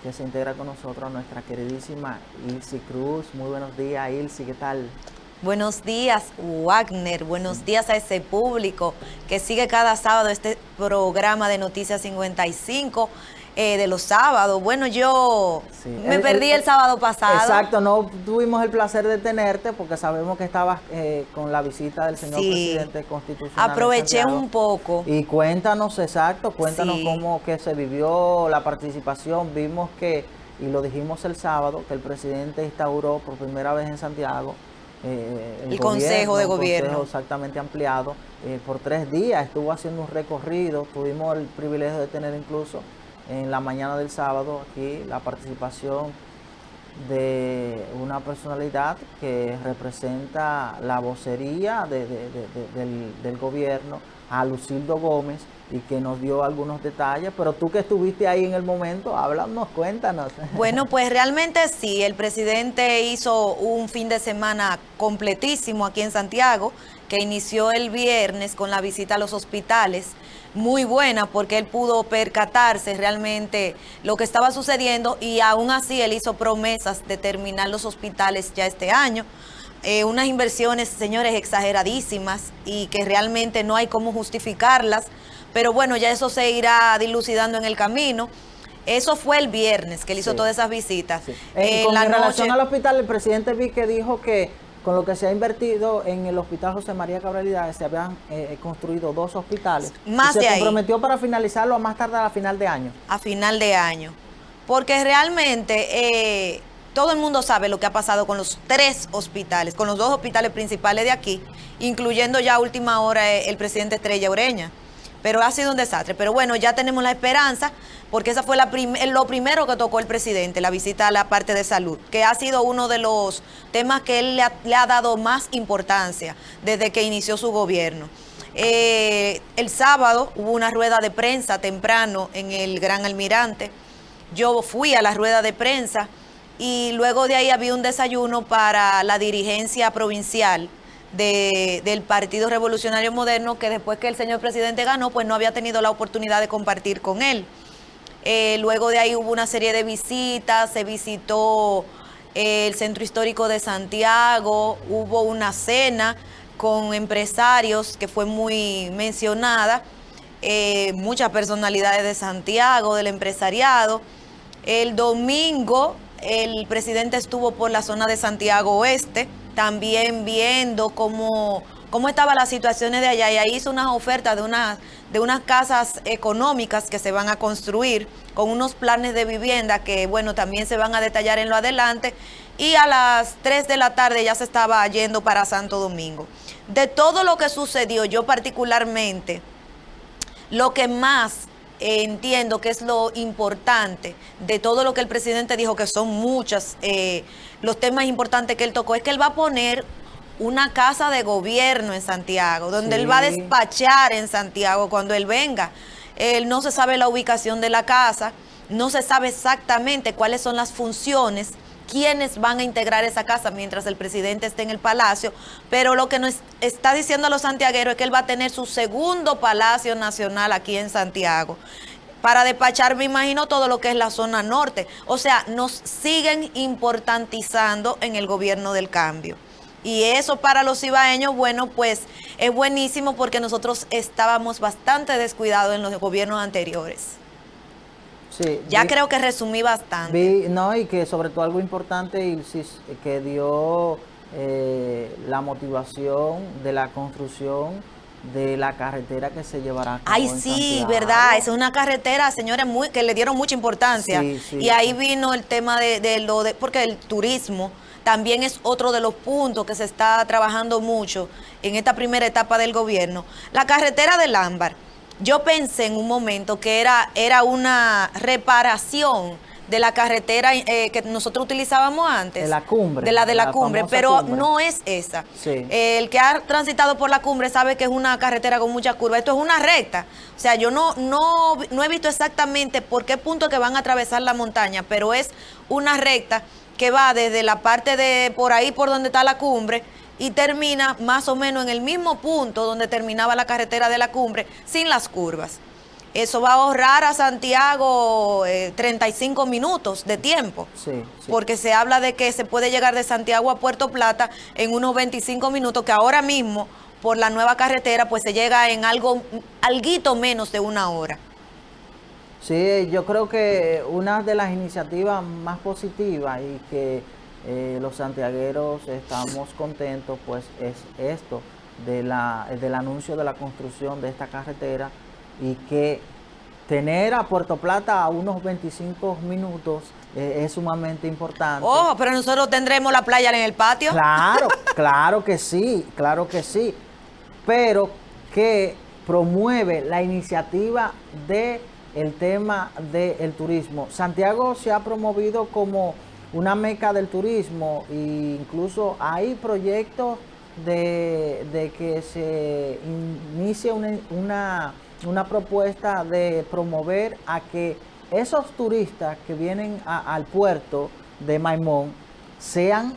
que se integra con nosotros a nuestra queridísima Ilsi Cruz. Muy buenos días, Ilsi, ¿qué tal? Buenos días, Wagner. Buenos días a ese público que sigue cada sábado este programa de Noticias 55 de los sábados. Bueno, yo me perdí el sábado pasado. Exacto, no tuvimos el placer de tenerte porque sabemos que estabas con la visita del señor presidente constitucional. Aproveché un poco. Y cuéntanos, cómo que se vivió la participación. Vimos que, y lo dijimos el sábado, que el presidente instauró por primera vez en Santiago el Consejo de Gobierno. Consejo exactamente ampliado por 3 días. Estuvo haciendo un recorrido. Tuvimos el privilegio de tener incluso en la mañana del sábado aquí la participación de una personalidad que representa la vocería del gobierno, a Lucildo Gómez, y que nos dio algunos detalles. Pero tú que estuviste ahí en el momento, háblanos, cuéntanos. Bueno, pues realmente sí, el presidente hizo un fin de semana completísimo aquí en Santiago, que inició el viernes con la visita a los hospitales, muy buena porque él pudo percatarse realmente lo que estaba sucediendo, y aún así él hizo promesas de terminar los hospitales ya este año. Unas inversiones, señores, exageradísimas y que realmente no hay cómo justificarlas, pero bueno, ya eso se irá dilucidando en el camino. Eso fue el viernes que él hizo todas esas visitas. Sí. Con relación al hospital, el presidente vi que dijo que con lo que se ha invertido en el Hospital José María Cabral Hidaes se habían construido 2 hospitales. Más y se comprometió para finalizarlo a más tardar a final de año. A final de año. Porque realmente todo el mundo sabe lo que ha pasado con los 3 hospitales, con los 2 hospitales principales de aquí, incluyendo ya a última hora el presidente Estrella Ureña. Pero ha sido un desastre. Pero bueno, ya tenemos la esperanza, porque esa fue lo primero que tocó el presidente, la visita a la parte de salud, que ha sido uno de los temas que él le ha dado más importancia desde que inició su gobierno. El sábado hubo una rueda de prensa temprano en el Gran Almirante. Yo fui a la rueda de prensa y luego de ahí había un desayuno para la dirigencia provincial del Partido Revolucionario Moderno, que después que el señor presidente ganó, pues no había tenido la oportunidad de compartir con él. Luego de ahí hubo una serie de visitas, se visitó el Centro Histórico de Santiago, hubo una cena con empresarios que fue muy mencionada, muchas personalidades de Santiago, del empresariado. El domingo el presidente estuvo por la zona de Santiago Oeste, también viendo cómo estaban las situaciones de allá, y ahí hizo unas ofertas de unas casas económicas que se van a construir con unos planes de vivienda que, bueno, también se van a detallar en lo adelante, y a las 3 de la tarde ya se estaba yendo para Santo Domingo. De todo lo que sucedió, yo particularmente, lo que más entiendo que es lo importante de todo lo que el presidente dijo, que son muchos los temas importantes que él tocó, es que él va a poner una casa de gobierno en Santiago, donde él va a despachar en Santiago cuando él venga. No se sabe la ubicación de la casa, no se sabe exactamente cuáles son las funciones, quiénes van a integrar esa casa mientras el presidente esté en el palacio, pero lo que nos está diciendo a los santiagueros es que él va a tener su segundo Palacio Nacional aquí en Santiago, para despachar, me imagino, todo lo que es la zona norte. O sea, nos siguen importantizando en el gobierno del cambio. Y eso para los ibaeños, bueno, pues es buenísimo, porque nosotros estábamos bastante descuidados en los gobiernos anteriores. Sí, ya creo que resumí bastante. Y que sobre todo algo importante, Ilsis, que dio la motivación de la construcción de la carretera que se llevará a cabo. Ay, sí, verdad, esa es una carretera, señores, que le dieron mucha importancia. Sí. Y ahí vino el tema porque el turismo también es otro de los puntos que se está trabajando mucho en esta primera etapa del gobierno. La carretera del Ámbar, yo pensé en un momento que era una reparación de la carretera que nosotros utilizábamos antes. De la cumbre. De la cumbre, pero cumbre. no es esa. Sí. El que ha transitado por la cumbre sabe que es una carretera con muchas curvas. Esto es una recta. O sea, yo no he visto exactamente por qué punto que van a atravesar la montaña, pero es una recta que va desde la parte de por ahí por donde está la cumbre y termina más o menos en el mismo punto donde terminaba la carretera de la Cumbre, sin las curvas. Eso va a ahorrar a Santiago 35 minutos de tiempo, Sí, sí. porque se habla de que se puede llegar de Santiago a Puerto Plata en unos 25 minutos, que ahora mismo, por la nueva carretera, pues se llega en alguito menos de una hora. Sí, yo creo que una de las iniciativas más positivas y que los santiagueros estamos contentos, pues es esto, del anuncio de la construcción de esta carretera, y que tener a Puerto Plata a unos 25 minutos es sumamente importante. Ojo, pero nosotros tendremos la playa en el patio. Claro, claro que sí, pero que promueve la iniciativa de el tema del turismo. Santiago se ha promovido como una meca del turismo e incluso hay proyectos de que se inicie una propuesta de promover a que esos turistas que vienen al puerto de Maimón sean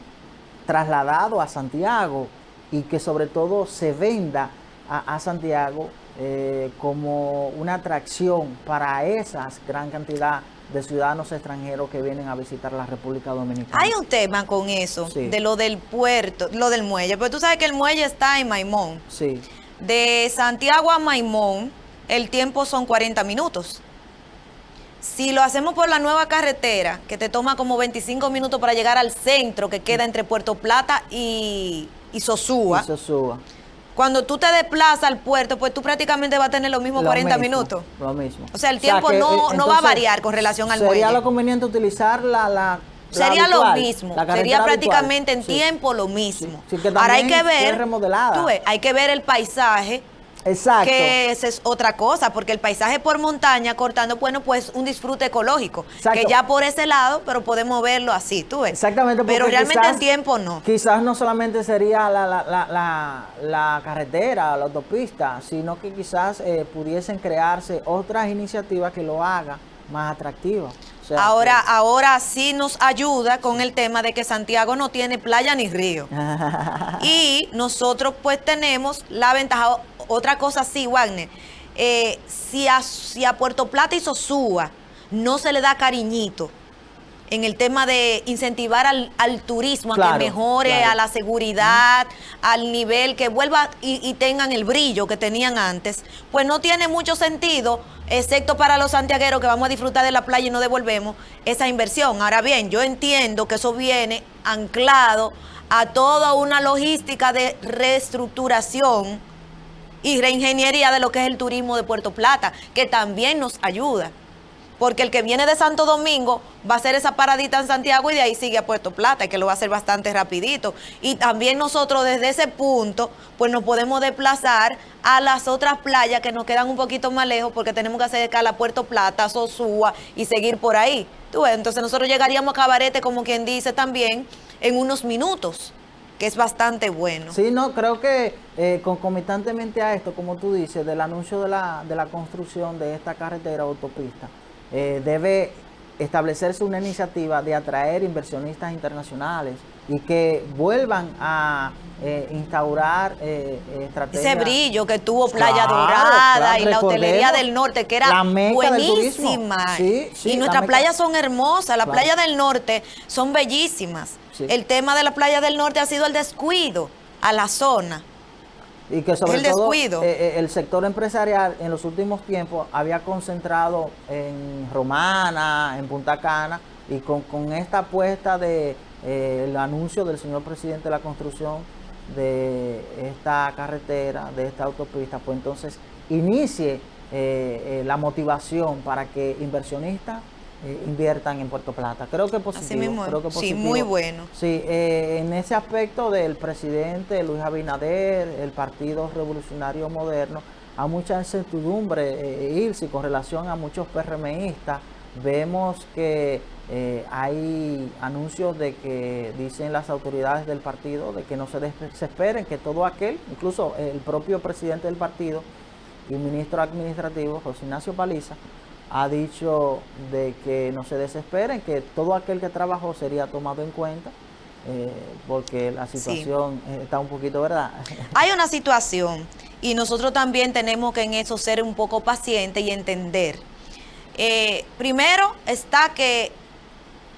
trasladados a Santiago y que sobre todo se venda a Santiago como una atracción para esa gran cantidad de ciudadanos extranjeros que vienen a visitar la República Dominicana. Hay un tema con eso, Sí. de lo del puerto, lo del muelle, pero tú sabes que el muelle está en Maimón. Sí, De Santiago a Maimón, el tiempo son 40 minutos. Si lo hacemos por la nueva carretera, que te toma como 25 minutos para llegar al centro, que queda entre Puerto Plata y Sosúa, eso suba. cuando tú te desplazas al puerto, pues tú prácticamente vas a tener los mismos 40 minutos. Lo mismo. O sea, el tiempo que, no va a entonces, variar con relación al Sería muelle. lo conveniente utilizar la Sería lo habitual, mismo, la carretera sería prácticamente habitual. en Sí. tiempo lo mismo. Sí, que Ahora hay también que ver, fue remodelada. tú ves, hay que ver el paisaje, Exacto. que esa es otra cosa, porque el paisaje por montaña cortando, bueno, pues un disfrute ecológico, Exacto. que ya por ese lado, pero podemos verlo así, tú ves. Exactamente, porque Pero realmente quizás- en tiempo no. Quizás no solamente sería la carretera, la autopista, sino que quizás pudiesen crearse otras iniciativas que lo hagan más atractivo. O sea, Ahora sí nos ayuda con el tema de que Santiago no tiene playa ni río. Y nosotros pues tenemos la ventaja, otra cosa sí, Wagner, si a Puerto Plata y Sosúa no se le da cariñito en el tema de incentivar al turismo, a Claro, que mejore, claro. a la seguridad, al nivel, que vuelva y tengan el brillo que tenían antes, pues no tiene mucho sentido, excepto para los santiagueros que vamos a disfrutar de la playa y no devolvemos esa inversión. Ahora bien, yo entiendo que eso viene anclado a toda una logística de reestructuración y reingeniería de lo que es el turismo de Puerto Plata, que también nos ayuda. Porque el que viene de Santo Domingo va a hacer esa paradita en Santiago y de ahí sigue a Puerto Plata, y que lo va a hacer bastante rapidito. Y también nosotros desde ese punto, pues nos podemos desplazar a las otras playas que nos quedan un poquito más lejos, porque tenemos que acercar a Puerto Plata, Sosúa y seguir por ahí. ¿Tú ves? Entonces nosotros llegaríamos a Cabarete, como quien dice también, en unos minutos, que es bastante bueno. Sí, no, creo que concomitantemente a esto, como tú dices, del anuncio de la construcción de esta carretera autopista, debe establecerse una iniciativa de atraer inversionistas internacionales y que vuelvan a instaurar estrategias. Ese brillo que tuvo Playa Claro, Dorada claro, y la hotelería recordemos, del norte, que era la meca del turismo. buenísima. Sí, sí, y la nuestras meca. playas son hermosas, las Claro. playas del norte son bellísimas. Sí. El tema de la playa del norte ha sido el descuido a la zona. Y que sobre el todo descuido. El sector empresarial en los últimos tiempos había concentrado en Romana, en Punta Cana, y con esta apuesta de el anuncio del señor presidente de la construcción de esta carretera, de esta autopista, pues entonces inicie la motivación para que inversionistas inviertan en Puerto Plata. Creo que es positivo. Así mismo es. Creo que es Sí, positivo. muy bueno. Sí, en ese aspecto del presidente Luis Abinader, el Partido Revolucionario Moderno, hay mucha incertidumbre, Ilse, con relación a muchos PRMistas. Vemos que hay anuncios de que dicen las autoridades del partido de que no se desesperen, que todo aquel, incluso el propio presidente del partido y ministro administrativo, José Ignacio Paliza, ha dicho de que no se desesperen, que todo aquel que trabajó sería tomado en cuenta porque la situación está un poquito, ¿verdad? Hay una situación y nosotros también tenemos que en eso ser un poco pacientes y entender. Primero está que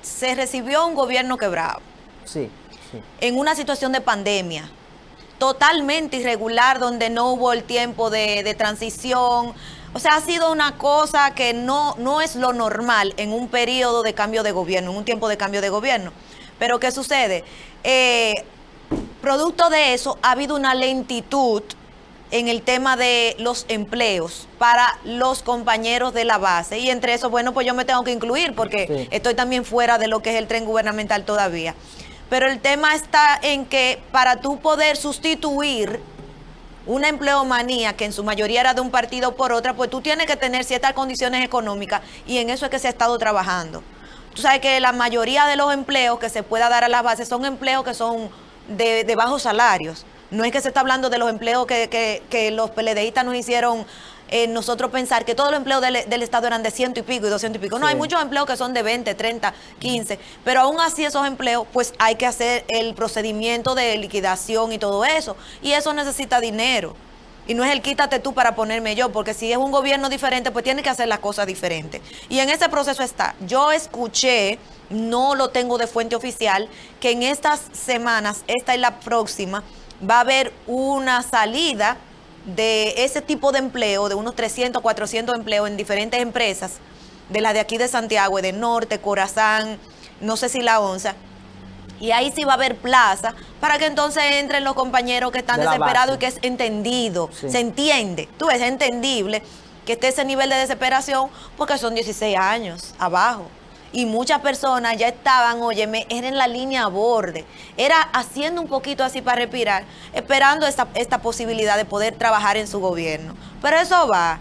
se recibió un gobierno quebrado. Sí, sí. En una situación de pandemia totalmente irregular, donde no hubo el tiempo de transición. O sea, ha sido una cosa que no es lo normal en un periodo de cambio de gobierno, en un tiempo de cambio de gobierno. Pero ¿qué sucede? Producto de eso ha habido una lentitud en el tema de los empleos para los compañeros de la base. Y entre eso, bueno, pues yo me tengo que incluir porque estoy también fuera de lo que es el tren gubernamental todavía. Pero el tema está en que para tú poder sustituir una empleomanía que en su mayoría era de un partido por otra, pues tú tienes que tener ciertas condiciones económicas y en eso es que se ha estado trabajando. Tú sabes que la mayoría de los empleos que se pueda dar a las bases son empleos que son de bajos salarios. No es que se está hablando de los empleos que los PLDistas nos hicieron nosotros pensar que todos los empleos del Estado eran de 100 y pico y 200 y pico. No, hay muchos empleos que son de 20, 30, 15, pero aún así esos empleos, pues hay que hacer el procedimiento de liquidación y todo eso, y eso necesita dinero. Y no es el quítate tú para ponerme yo, porque si es un gobierno diferente, pues tiene que hacer las cosas diferentes. Y en ese proceso está. Yo escuché, no lo tengo de fuente oficial, que en estas semanas, esta y la próxima, va a haber una salida de ese tipo de empleo, de unos 300, 400 empleos en diferentes empresas, de la de aquí de Santiago, de Norte, Corazán, no sé si la Onza, y ahí sí va a haber plaza para que entonces entren los compañeros que están desesperados y que es entendido, se entiende, tú ves, es entendible que esté ese nivel de desesperación porque son 16 años abajo. Y muchas personas ya estaban, óyeme, era en la línea a borde, era haciendo un poquito así para respirar, esperando esta posibilidad de poder trabajar en su gobierno. Pero eso va,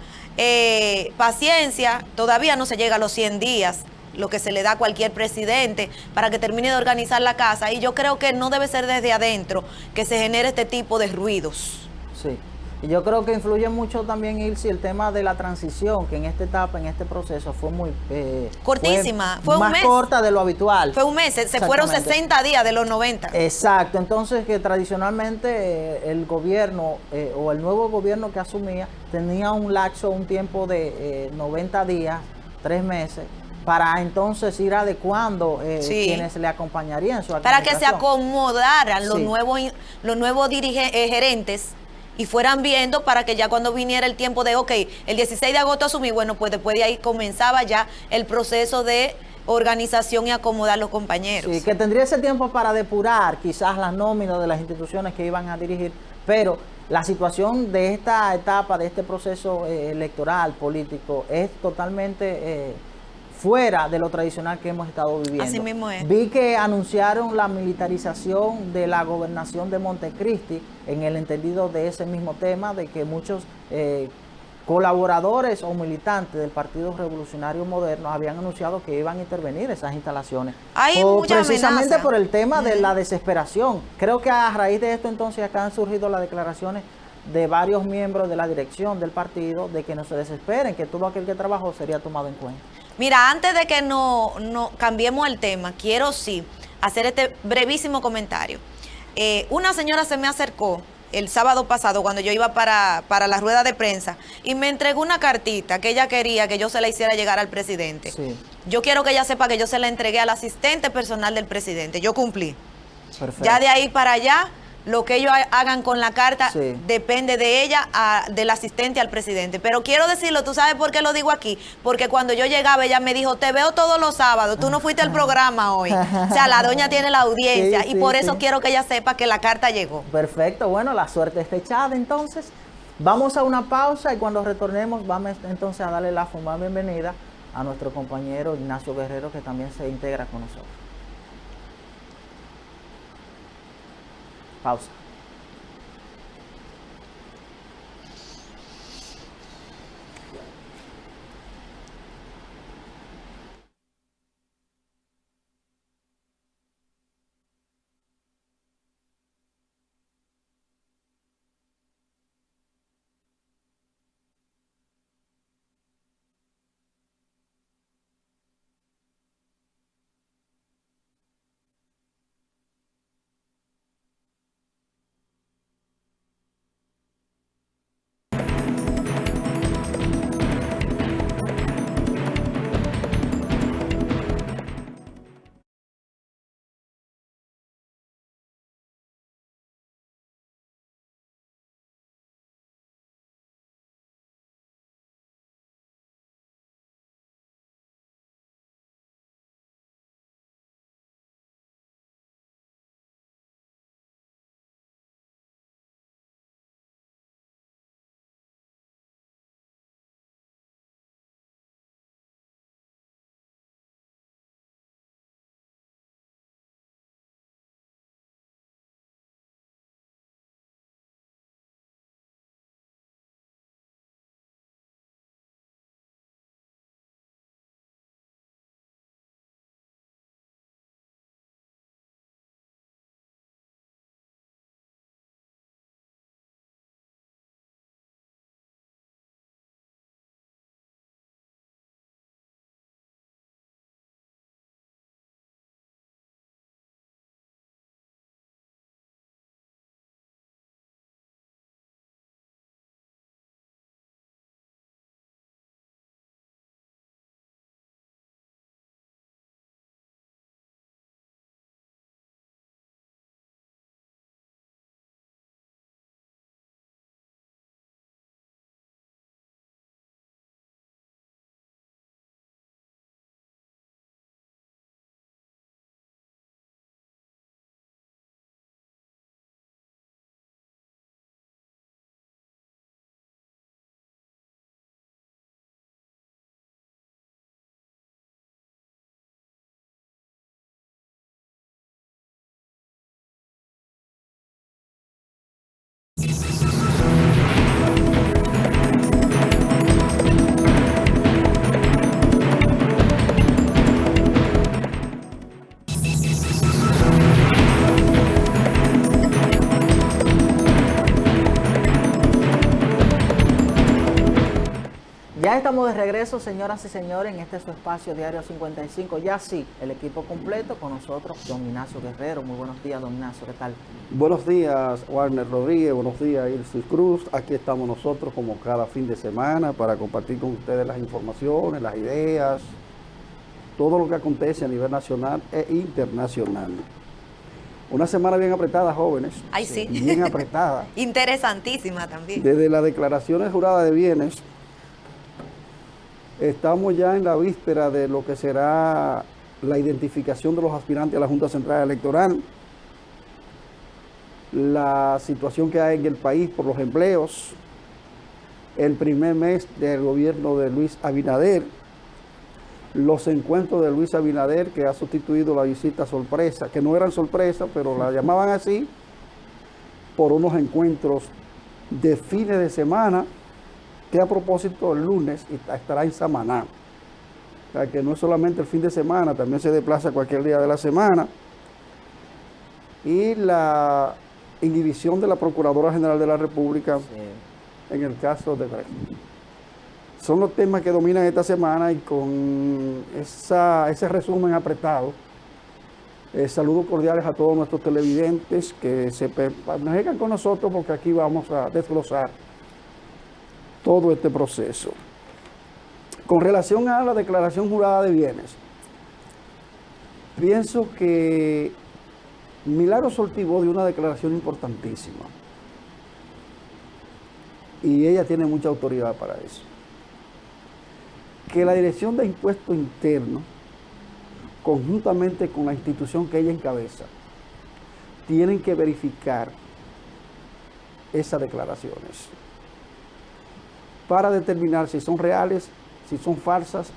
paciencia, todavía no se llega a los 100 días, lo que se le da a cualquier presidente para que termine de organizar la casa, y yo creo que no debe ser desde adentro que se genere este tipo de ruidos. Sí. Y yo creo que influye mucho también, Ilse, el tema de la transición, que en esta etapa, en este proceso, fue muy... cortísima, fue un más mes. Corta de lo habitual. Fue un mes, se fueron 60 días de los 90. Exacto, entonces que tradicionalmente el gobierno o el nuevo gobierno que asumía tenía un lapso, un tiempo de 90 días, 3 meses, para entonces ir adecuando quienes le acompañarían en su para que se acomodaran los nuevos gerentes y fueran viendo para que ya cuando viniera el tiempo de, ok, el 16 de agosto asumí, bueno, pues después de ahí comenzaba ya el proceso de organización y acomodar los compañeros. Sí, que tendría ese tiempo para depurar quizás las nóminas de las instituciones que iban a dirigir, pero la situación de esta etapa, de este proceso electoral, político, es totalmente... fuera de lo tradicional que hemos estado viviendo. Así mismo es. Vi que anunciaron la militarización de la gobernación de Montecristi en el entendido de ese mismo tema, de que muchos colaboradores o militantes del Partido Revolucionario Moderno habían anunciado que iban a intervenir esas instalaciones. Hay mucha precisamente amenaza. Por el tema de la desesperación. Creo que a raíz de esto entonces acá han surgido las declaraciones de varios miembros de la dirección del partido de que no se desesperen, que todo aquel que trabajó sería tomado en cuenta. Mira, antes de que no cambiemos el tema, quiero sí hacer este brevísimo comentario. Una señora se me acercó el sábado pasado cuando yo iba para la rueda de prensa y me entregó una cartita que ella quería que yo se la hiciera llegar al presidente. Sí. Yo quiero que ella sepa que yo se la entregué al asistente personal del presidente. Yo cumplí. Perfecto. Ya de ahí para allá, lo que ellos hagan con la carta depende de ella, del asistente al presidente. Pero quiero decirlo, ¿tú sabes por qué lo digo aquí? Porque cuando yo llegaba, ella me dijo, te veo todos los sábados, tú no fuiste al programa hoy. O sea, la doña tiene la audiencia y por eso quiero que ella sepa que la carta llegó. Perfecto, bueno, la suerte está echada entonces. Vamos a una pausa y cuando retornemos vamos entonces a darle la formal bienvenida a nuestro compañero Ignacio Guerrero, que también se integra con nosotros. Pausa. Ya estamos de regreso, señoras y señores, en este su espacio Diario 55. Ya sí, el equipo completo con nosotros, don Ignacio Guerrero. Muy buenos días, don Ignacio, ¿qué tal? Buenos días, Warner Rodríguez. Buenos días, Ilse Cruz. Aquí estamos nosotros como cada fin de semana para compartir con ustedes las informaciones, las ideas, todo lo que acontece a nivel nacional e internacional. Una semana bien apretada, jóvenes. Ay, sí. Bien apretada. Interesantísima también. Desde las declaraciones juradas de bienes, estamos ya en la víspera de lo que será la identificación de los aspirantes a la Junta Central Electoral, la situación que hay en el país por los empleos, el primer mes del gobierno de Luis Abinader, los encuentros de Luis Abinader, que ha sustituido la visita sorpresa, que no eran sorpresa, pero la llamaban así, por unos encuentros de fines de semana, que a propósito el lunes estará en Samaná. O sea, que no es solamente el fin de semana, también se desplaza cualquier día de la semana. Y la inhibición de la Procuradora General de la República en el caso de Brecht. Son los temas que dominan esta semana y con ese resumen apretado, saludos cordiales a todos nuestros televidentes que se permanezcan con nosotros porque aquí vamos a desglosar todo este proceso. Con relación a la declaración jurada de bienes, pienso que Milagros Ortiz dio una declaración importantísima y ella tiene mucha autoridad para eso. Que la Dirección de Impuestos Internos, conjuntamente con la institución que ella encabeza, tienen que verificar esas declaraciones para determinar si son reales, si son falsas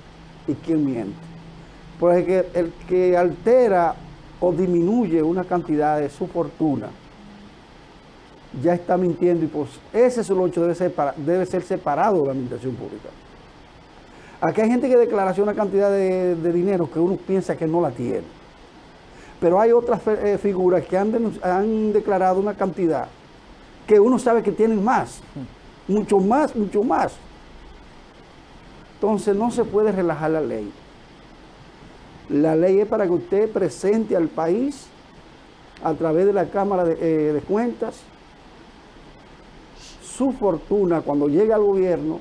y quién miente. Porque el que altera o disminuye una cantidad de su fortuna ya está mintiendo y pues ese solo hecho debe ser separado de la administración pública. Aquí hay gente que declara una cantidad de dinero que uno piensa que no la tiene. Pero hay otras figuras que han declarado una cantidad que uno sabe que tienen más. Mucho más, mucho más. Entonces no se puede relajar la ley. La ley es para que usted presente al país a través de la Cámara de Cuentas su fortuna cuando llegue al gobierno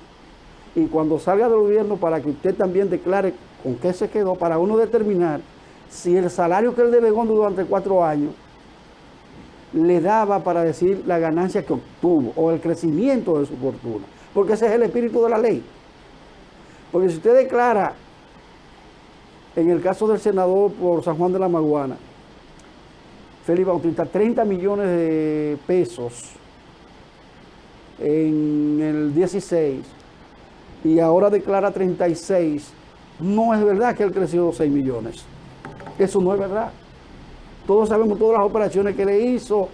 y cuando salga del gobierno para que usted también declare con qué se quedó para uno determinar si el salario que él devengó durante 4 años le daba para decir la ganancia que obtuvo o el crecimiento de su fortuna, porque ese es el espíritu de la ley. Porque si usted declara, en el caso del senador por San Juan de la Maguana, Félix Bautista, 30 millones de pesos en el 16 y ahora declara 36, no es verdad que él creció 6 millones. Eso no es verdad. Todos sabemos todas las operaciones que le hizo,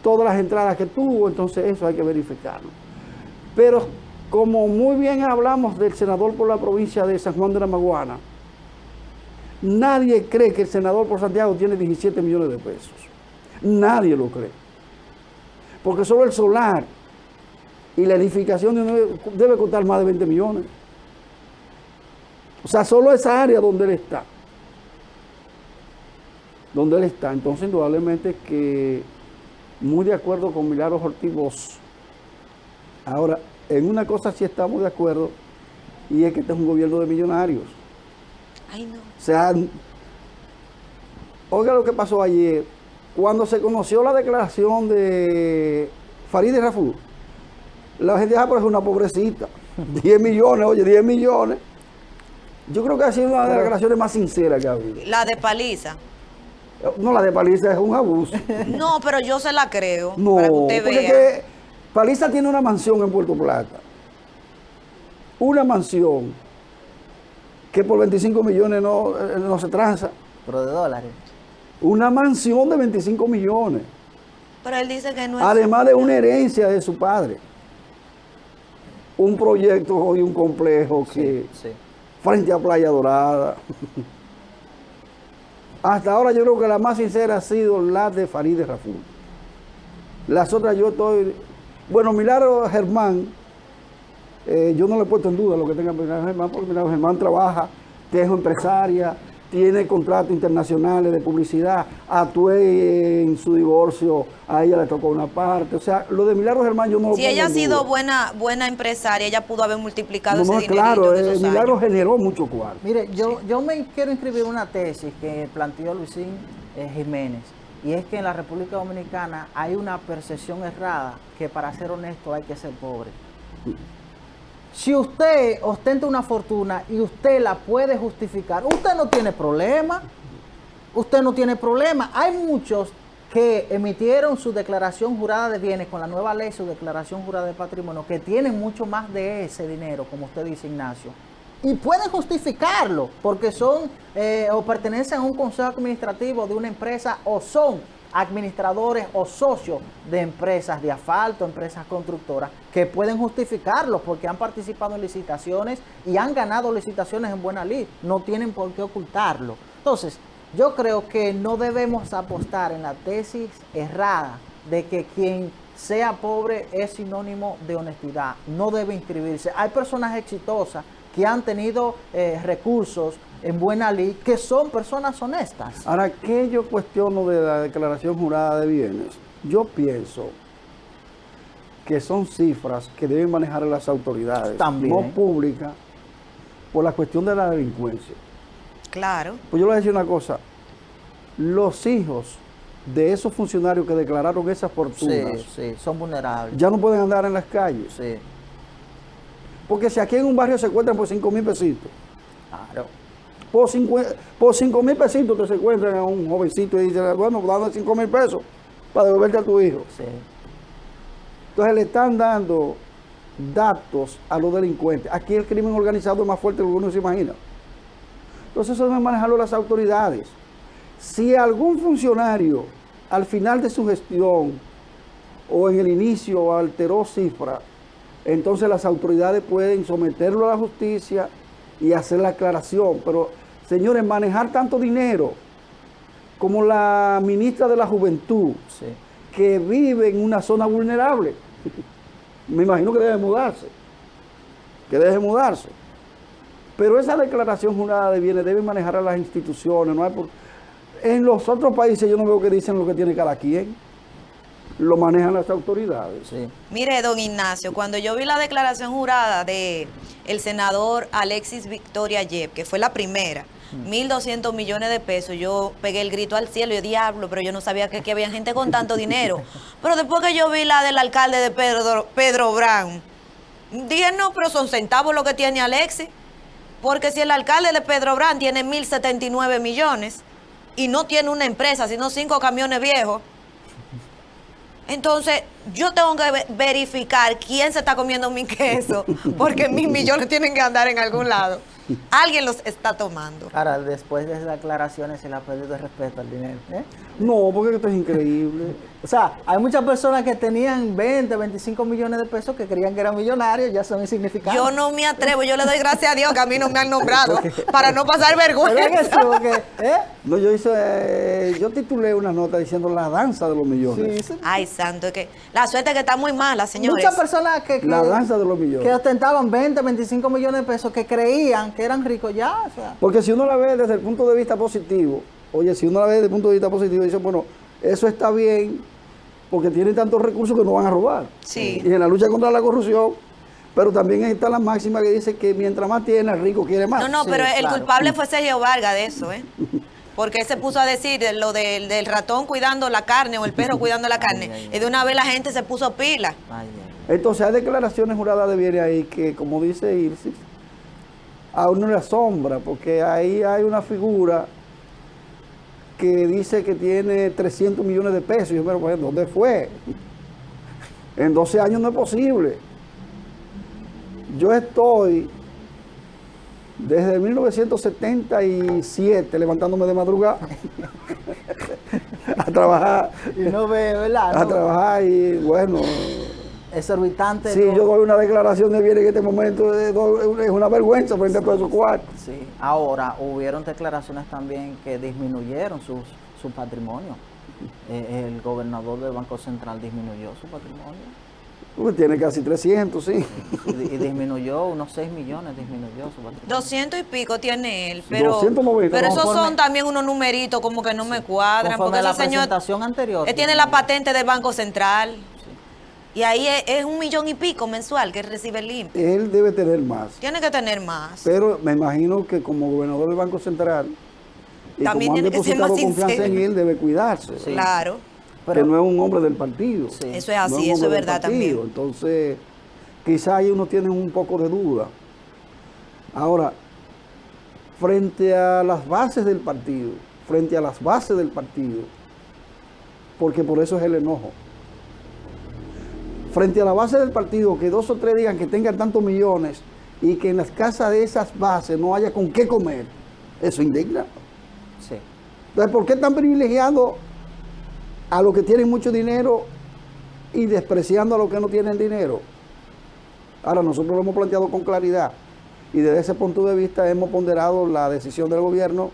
todas las entradas que tuvo, entonces eso hay que verificarlo. Pero como muy bien hablamos del senador por la provincia de San Juan de la Maguana, nadie cree que el senador por Santiago tiene 17 millones de pesos. Nadie lo cree. Porque solo el solar y la edificación debe costar más de 20 millones. O sea, solo esa área donde él está. Entonces, indudablemente que muy de acuerdo con Milagros Ortiz Bosch. Ahora, en una cosa sí estamos de acuerdo, y es que este es un gobierno de millonarios. Ay, no. O sea, oiga lo que pasó ayer, cuando se conoció la declaración de Farideh Raful, la gente dijo, pero es una pobrecita, 10 millones, oye, 10 millones. Yo creo que ha sido una de las declaraciones más sinceras que ha habido. La de Paliza. No, la de Paliza es un abuso. No, pero yo se la creo. No, para que usted porque vea. que Paliza tiene una mansión en Puerto Plata. Una mansión que por 25 millones no se transa. Pero de dólares. Una mansión de 25 millones. Pero él dice que no es. Además de una herencia de su padre. Un proyecto y un complejo que frente a Playa Dorada. Hasta ahora yo creo que la más sincera ha sido la de Farideh Raful. Las otras yo estoy... Bueno, Milagros Germán yo no le he puesto en duda lo que tenga Milagros Germán, porque Milagros Germán trabaja, que es empresaria, tiene contratos internacionales de publicidad, actué en su divorcio, a ella le tocó una parte, o sea, lo de Milagros Germán yo no lo Si pongo ella ha en sido duda. buena empresaria, ella pudo haber multiplicado No, ese no, dinerito claro, en esos Milagros años. generó mucho cuarto. Mire, yo me quiero inscribir una tesis que planteó Luisín Jiménez, y es que en la República Dominicana hay una percepción errada que para ser honesto hay que ser pobre. Si usted ostenta una fortuna y usted la puede justificar, usted no tiene problema. Usted no tiene problema. Hay muchos que emitieron su declaración jurada de bienes con la nueva ley, su declaración jurada de patrimonio, que tienen mucho más de ese dinero, como usted dice, Ignacio, y pueden justificarlo porque son o pertenecen a un consejo administrativo de una empresa o son administradores o socios de empresas de asfalto, empresas constructoras, que pueden justificarlo porque han participado en licitaciones y han ganado licitaciones en buena lid. No tienen por qué ocultarlo. Entonces, yo creo que no debemos apostar en la tesis errada de que quien sea pobre es sinónimo de honestidad. No debe inscribirse. Hay personas exitosas que han tenido recursos en buena ley, que son personas honestas. Ahora, ¿qué yo cuestiono de la declaración jurada de bienes? Yo pienso que son cifras que deben manejar las autoridades, También. no públicas, por la cuestión de la delincuencia. Claro. Pues yo le voy a decir una cosa, los hijos de esos funcionarios que declararon esas fortunas Sí, son vulnerables. ya no pueden andar en las calles. Sí, Porque si aquí en un barrio se encuentran por 5,000 pesitos, claro. por 5,000 pesitos te se encuentran a un jovencito y dicen, bueno, dame 5,000 pesos para devolverte a tu hijo. Sí. Entonces le están dando datos a los delincuentes. Aquí el crimen organizado es más fuerte de lo que uno se imagina. Entonces eso deben manejarlo las autoridades. Si algún funcionario al final de su gestión o en el inicio alteró cifra, entonces las autoridades pueden someterlo a la justicia y hacer la aclaración. Pero, señores, manejar tanto dinero como la ministra de la Juventud, Sí. que vive en una zona vulnerable, me imagino que debe mudarse. Pero esa declaración jurada de bienes debe manejar a las instituciones. No hay en los otros países yo no veo que dicen lo que tiene cada quien. Lo manejan las autoridades. Sí. Mire, don Ignacio, cuando yo vi la declaración jurada de el senador Alexis Victoria Yep, que fue la primera, 1.200 millones de pesos, yo pegué el grito al cielo y diablo, pero yo no sabía que aquí había gente con tanto dinero. Pero después que yo vi la del alcalde de Pedro Brown, dije, no, pero son centavos lo que tiene Alexis. Porque si el alcalde de Pedro Brown tiene 1.079 millones y no tiene una empresa, sino 5 camiones viejos, entonces yo tengo que verificar quién se está comiendo mi queso, porque mis millones tienen que andar en algún lado. Alguien los está tomando. Ahora, después de esas declaraciones se le ha perdido el respeto al dinero. No, porque esto es increíble. O sea, hay muchas personas que tenían 20, 25 millones de pesos que creían que eran millonarios, ya son insignificantes. Yo no me atrevo, yo le doy gracias a Dios que a mí no me han nombrado para no pasar ¿Verdad que vergüenza. sí? Porque, No, yo titulé una nota diciendo la danza de los millones. Sí, sí. Ay, santo, es que la suerte que está muy mala, señores. Muchas personas que La danza de los millones. que ostentaban 20, 25 millones de pesos, que creían que eran ricos ya, o sea. Porque si uno la ve desde el punto de vista positivo, si uno la ve desde el punto de vista positivo, dice, bueno, eso está bien, porque tienen tantos recursos que no van a robar. Sí. Y en la lucha contra la corrupción, pero también está la máxima que dice que mientras más tiene, el rico quiere más. No, Sí, pero el claro. culpable fue Sergio Vargas de eso, ¿eh? Porque él se puso a decir lo del ratón cuidando la carne o el perro cuidando la carne. ay, Y de una vez la gente se puso pila. Ay, Entonces hay declaraciones juradas de bienes ahí que, como dice Irsis, a uno le asombra, porque ahí hay una figura que dice que tiene 300 millones de pesos. Y yo, pero pues, ¿dónde fue? En 12 años no es posible. Yo estoy desde 1977 levantándome de madrugada a trabajar. Y no ve, ¿verdad? A No, trabajar y bueno, exorbitante. sí, ¿no? yo doy una declaración de bienes en este momento, es una vergüenza frente a esos cuartos. Sí, ahora hubieron declaraciones también que disminuyeron su patrimonio. El gobernador del Banco Central disminuyó su patrimonio. Porque tiene casi 300, sí. Y disminuyó unos 6 millones, disminuyó su patrimonio. 200 y pico tiene él, pero, 290. pero esos Conforme- son también unos numeritos como que no me cuadran, Conforme porque a la ese señor presentación anterior. él tiene la patente del Banco Central y ahí es 1 millón y pico mensual que recibe el INPE. Él debe tener más. Tiene que tener más. Pero me imagino que como gobernador del Banco Central, y También como han tiene que ser depositado más confianza en sincero. él, debe cuidarse. Sí. Claro, Que no es un hombre del partido. Sí. eso es No así, un eso es hombre del verdad partido. también. Entonces, quizá ahí uno tiene un poco de duda. Ahora, frente a las bases del partido, porque por eso es el enojo. Frente a la base del partido, que 2 o 3 digan que tengan tantos millones y que en las casas de esas bases no haya con qué comer, eso indigna. Sí. Entonces, ¿por qué están privilegiando a los que tienen mucho dinero y despreciando a los que no tienen dinero? Ahora, nosotros lo hemos planteado con claridad y desde ese punto de vista hemos ponderado la decisión del gobierno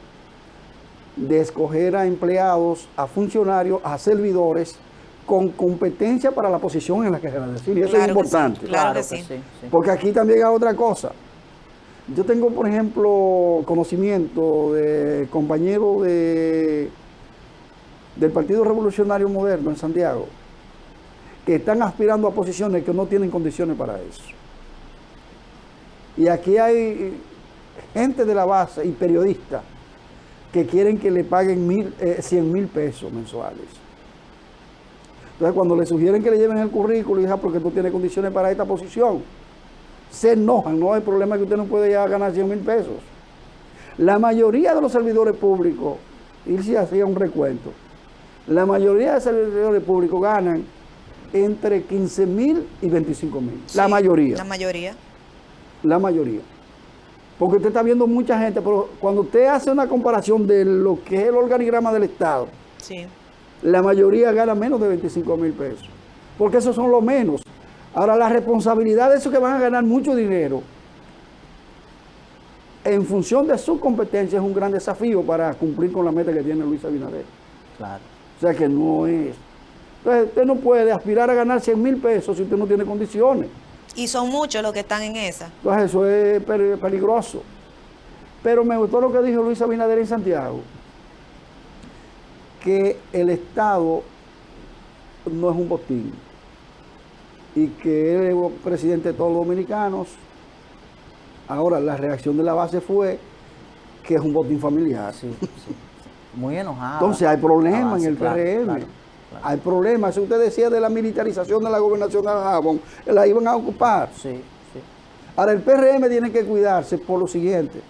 de escoger a empleados, a funcionarios, a servidores con competencia para la posición en la que se les designe. Y eso Claro es que importante. sí, claro que sí. sí. Porque aquí también hay otra cosa. Yo tengo, por ejemplo, conocimiento de compañeros del Partido Revolucionario Moderno en Santiago que están aspirando a posiciones que no tienen condiciones para eso. Y aquí hay gente de la base y periodistas que quieren que le paguen 100,000 pesos mensuales. Entonces, cuando le sugieren que le lleven el currículo, y porque tú tienes condiciones para esta posición, se enojan. No hay problema que usted no puede ya ganar 100,000 pesos. La mayoría de los servidores públicos, y si hacía un recuento, la mayoría de servidores públicos ganan entre 15,000 y 25,000. La Sí, mayoría. La mayoría. La mayoría. Porque usted está viendo mucha gente, pero cuando usted hace una comparación de lo que es el organigrama del Estado, Sí. la mayoría gana menos de 25,000 pesos. Porque esos son los menos. Ahora, la responsabilidad de esos que van a ganar mucho dinero, en función de su competencia, es un gran desafío para cumplir con la meta que tiene Luis Abinader. Claro. O sea que no es. Entonces, usted no puede aspirar a ganar 100,000 pesos si usted no tiene condiciones. Y son muchos los que están en esa. Entonces, eso es peligroso. Pero me gustó lo que dijo Luis Abinader en Santiago, que el Estado no es un botín y que él es presidente de todos los dominicanos. Ahora, la reacción de la base fue que es un botín familiar. Sí, sí, sí. Muy enojado. Entonces hay problemas en el Claro, PRM. claro, claro. Hay problemas. Si usted decía de la militarización de la gobernación de Dajabón, la iban a ocupar. Sí, sí. Ahora, el PRM tiene que cuidarse por lo siguiente.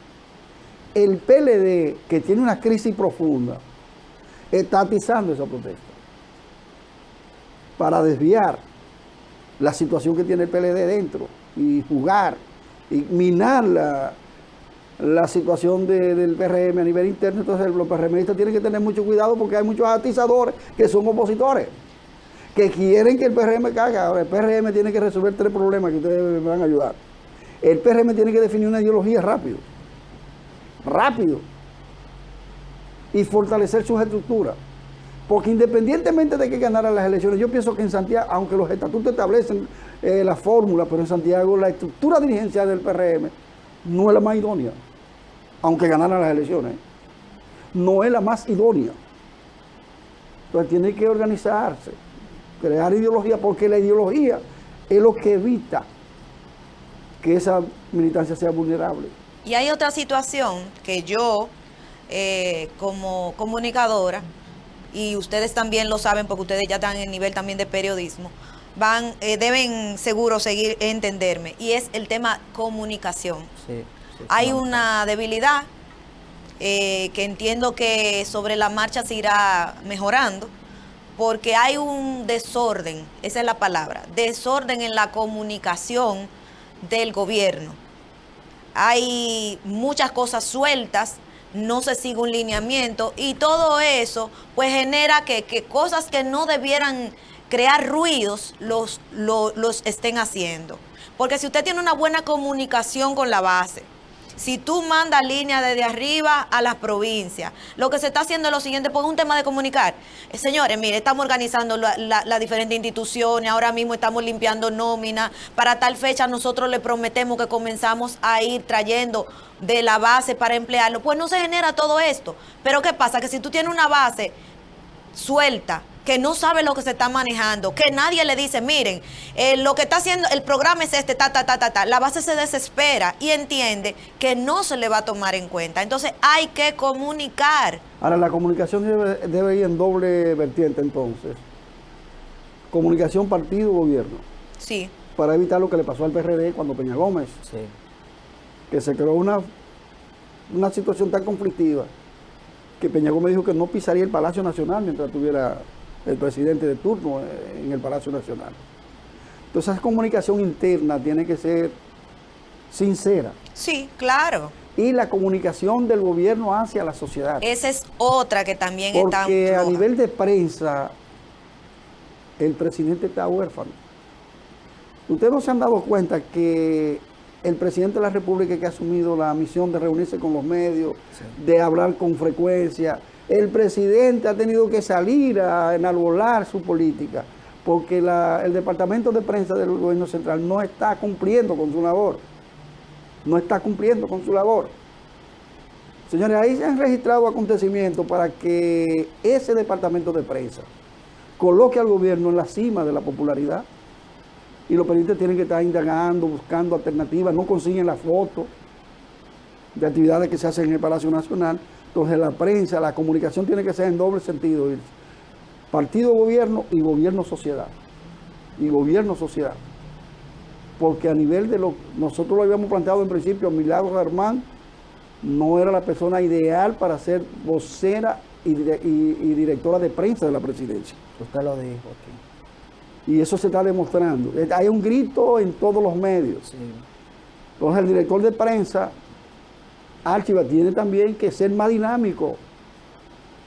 El PLD, que tiene una crisis profunda, está atizando esa protesta para desviar la situación que tiene el PLD dentro y jugar y minar la situación del PRM a nivel interno. Entonces los PRMistas tienen que tener mucho cuidado porque hay muchos atizadores que son opositores, que quieren que el PRM caiga. Ahora, el PRM tiene que resolver 3 problemas que ustedes me van a ayudar. El PRM tiene que definir una ideología rápido, y fortalecer sus estructuras. Porque independientemente de que ganaran las elecciones, yo pienso que en Santiago, aunque los estatutos establecen la fórmula, pero en Santiago la estructura dirigencial del PRM no es la más idónea, aunque ganaran las elecciones. No es la más idónea. Entonces tiene que organizarse, crear ideología, porque la ideología es lo que evita que esa militancia sea vulnerable. Y hay otra situación que yo, como comunicadora, y ustedes también lo saben porque ustedes ya están en el nivel también de periodismo, deben seguro seguir entenderme, y es el tema comunicación. Sí, sí, Hay sí. una debilidad que entiendo que sobre la marcha se irá mejorando, porque hay un desorden, esa es la palabra, desorden en la comunicación del gobierno. Hay muchas cosas sueltas, no se sigue un lineamiento y todo eso pues genera que cosas que no debieran crear ruidos los estén haciendo. Porque si usted tiene una buena comunicación con la base, si tú mandas línea desde arriba a las provincias, lo que se está haciendo es lo siguiente, porque es un tema de comunicar. Señores, mire, estamos organizando las diferentes instituciones, ahora mismo estamos limpiando nómina, para tal fecha nosotros le prometemos que comenzamos a ir trayendo de la base para emplearlo. Pues no se genera todo esto. Pero ¿qué pasa? Que si tú tienes una base suelta, que no sabe lo que se está manejando, que nadie le dice, miren, lo que está haciendo, el programa es este, la base se desespera y entiende que no se le va a tomar en cuenta. Entonces hay que comunicar. Ahora, la comunicación debe ir en doble vertiente entonces. Comunicación partido-gobierno. Sí. Para evitar lo que le pasó al PRD cuando Peña Gómez. Sí. Que se creó una situación tan conflictiva que Peña Gómez dijo que no pisaría el Palacio Nacional mientras tuviera el presidente de turno en el Palacio Nacional. Entonces esa comunicación interna tiene que ser sincera. Sí, claro. Y la comunicación del gobierno hacia la sociedad. Esa es otra que también está porque floja. a nivel de prensa el presidente está huérfano. Ustedes no se han dado cuenta que el presidente de la República, que ha asumido la misión de reunirse con los medios, de hablar con frecuencia, el presidente ha tenido que salir a enarbolar su política, porque el departamento de prensa del gobierno central no está cumpliendo con su labor. No está cumpliendo con su labor. Señores, ahí se han registrado acontecimientos para que ese departamento de prensa coloque al gobierno en la cima de la popularidad. Y los periodistas tienen que estar indagando, buscando alternativas, no consiguen la foto de actividades que se hacen en el Palacio Nacional. Entonces la prensa, la comunicación tiene que ser en doble sentido. Partido-gobierno y gobierno-sociedad. Y gobierno-sociedad. Porque a nivel de nosotros lo habíamos planteado en principio, Milagros Germán no era la persona ideal para ser vocera y directora de prensa de la presidencia. Usted lo dijo aquí. Y eso se está demostrando. Hay un grito en todos los medios. Sí. Entonces el director de prensa, Archiva, tiene también que ser más dinámico.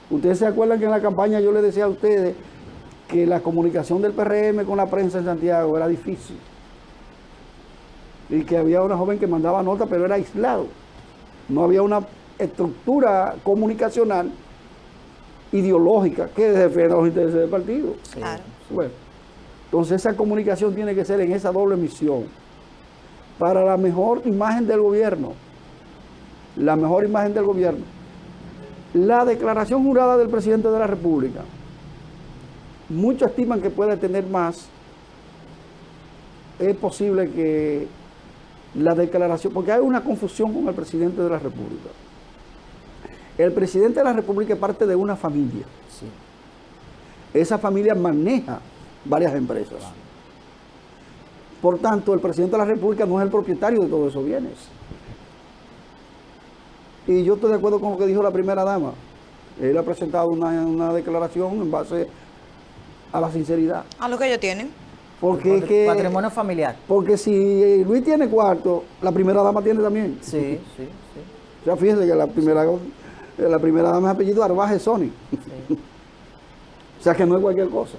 Ustedes se acuerdan que en la campaña yo les decía a ustedes que la comunicación del PRM con la prensa en Santiago era difícil. Y que había una joven que mandaba nota, pero era aislado. No había una estructura comunicacional ideológica que defienda los intereses del partido. Sí. Claro. Bueno, entonces esa comunicación tiene que ser en esa doble misión para la mejor imagen del gobierno. La mejor imagen del gobierno. La declaración jurada del presidente de la República, muchos estiman que puede tener más. Es posible que la declaración, porque hay una confusión con el presidente de la República. El presidente de la República es parte de una familia. Sí. Esa familia maneja varias empresas. Por tanto, el presidente de la República no es el propietario de todos esos bienes. Y yo estoy de acuerdo con lo que dijo la primera dama. Él ha presentado una declaración en base a la sinceridad. A lo que ellos tienen. Porque patrimonio familiar. Porque si Luis tiene cuarto, la primera dama tiene también. Sí, sí, sí. O sea, fíjense que la primera dama es apellido Arbaje Sony. Sí. O sea, que no es cualquier cosa.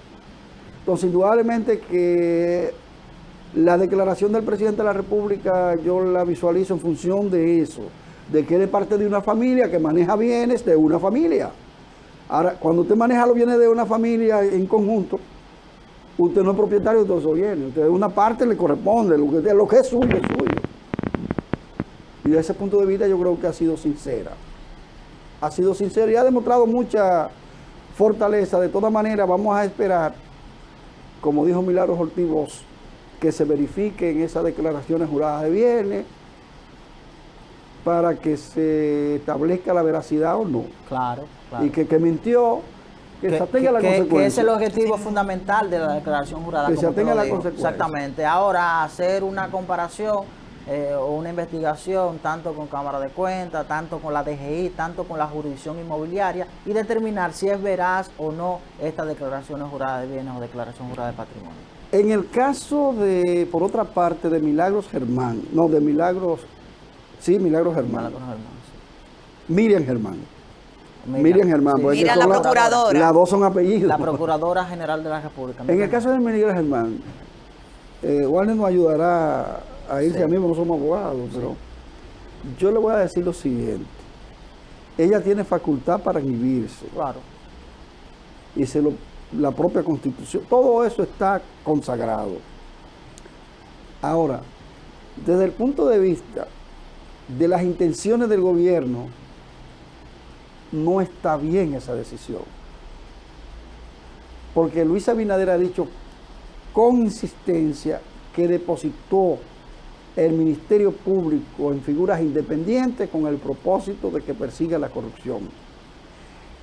Entonces, indudablemente que la declaración del presidente de la República yo la visualizo en función de eso, de que él es parte de una familia que maneja bienes de una familia. Ahora, cuando usted maneja los bienes de una familia en conjunto, usted no es propietario de todos esos bienes. Usted una parte le corresponde, lo que es suyo es suyo. Y desde ese punto de vista yo creo que ha sido sincera. Ha sido sincera y ha demostrado mucha fortaleza. De todas maneras, vamos a esperar, como dijo Milagros Ortiz Bosch, que se verifiquen esas declaraciones juradas de bienes para que se establezca la veracidad o no. Claro, claro. Y que mintió, que se atenga a la consecuencia. Que es el objetivo fundamental de la declaración jurada. Que como se atenga te lo a la digo. consecuencia. Exactamente. Ahora, hacer una comparación o una investigación tanto con Cámara de Cuentas, tanto con la DGI, tanto con la jurisdicción inmobiliaria y determinar si es veraz o no estas declaraciones juradas de bienes o declaración jurada de patrimonio. En el caso de, por otra parte, de Milagros Germán, no, de Milagros, sí, Milagros Germán. Milagros Germán, sí. Miriam Germán. Miriam Germán. Sí. Porque Mira, son la procuradora. Las dos son apellidos. La Procuradora General de la República. En el caso de Miguel Germán, Warner nos ayudará a irse Sí. a mí, no somos abogados, pero Yo le voy a decir lo siguiente. Ella tiene facultad para inhibirse. Claro. Y la propia Constitución, todo eso está consagrado. Ahora, desde el punto de vista de las intenciones del gobierno, no está bien esa decisión. Porque Luis Abinader ha dicho con insistencia que depositó el Ministerio Público en figuras independientes con el propósito de que persiga la corrupción.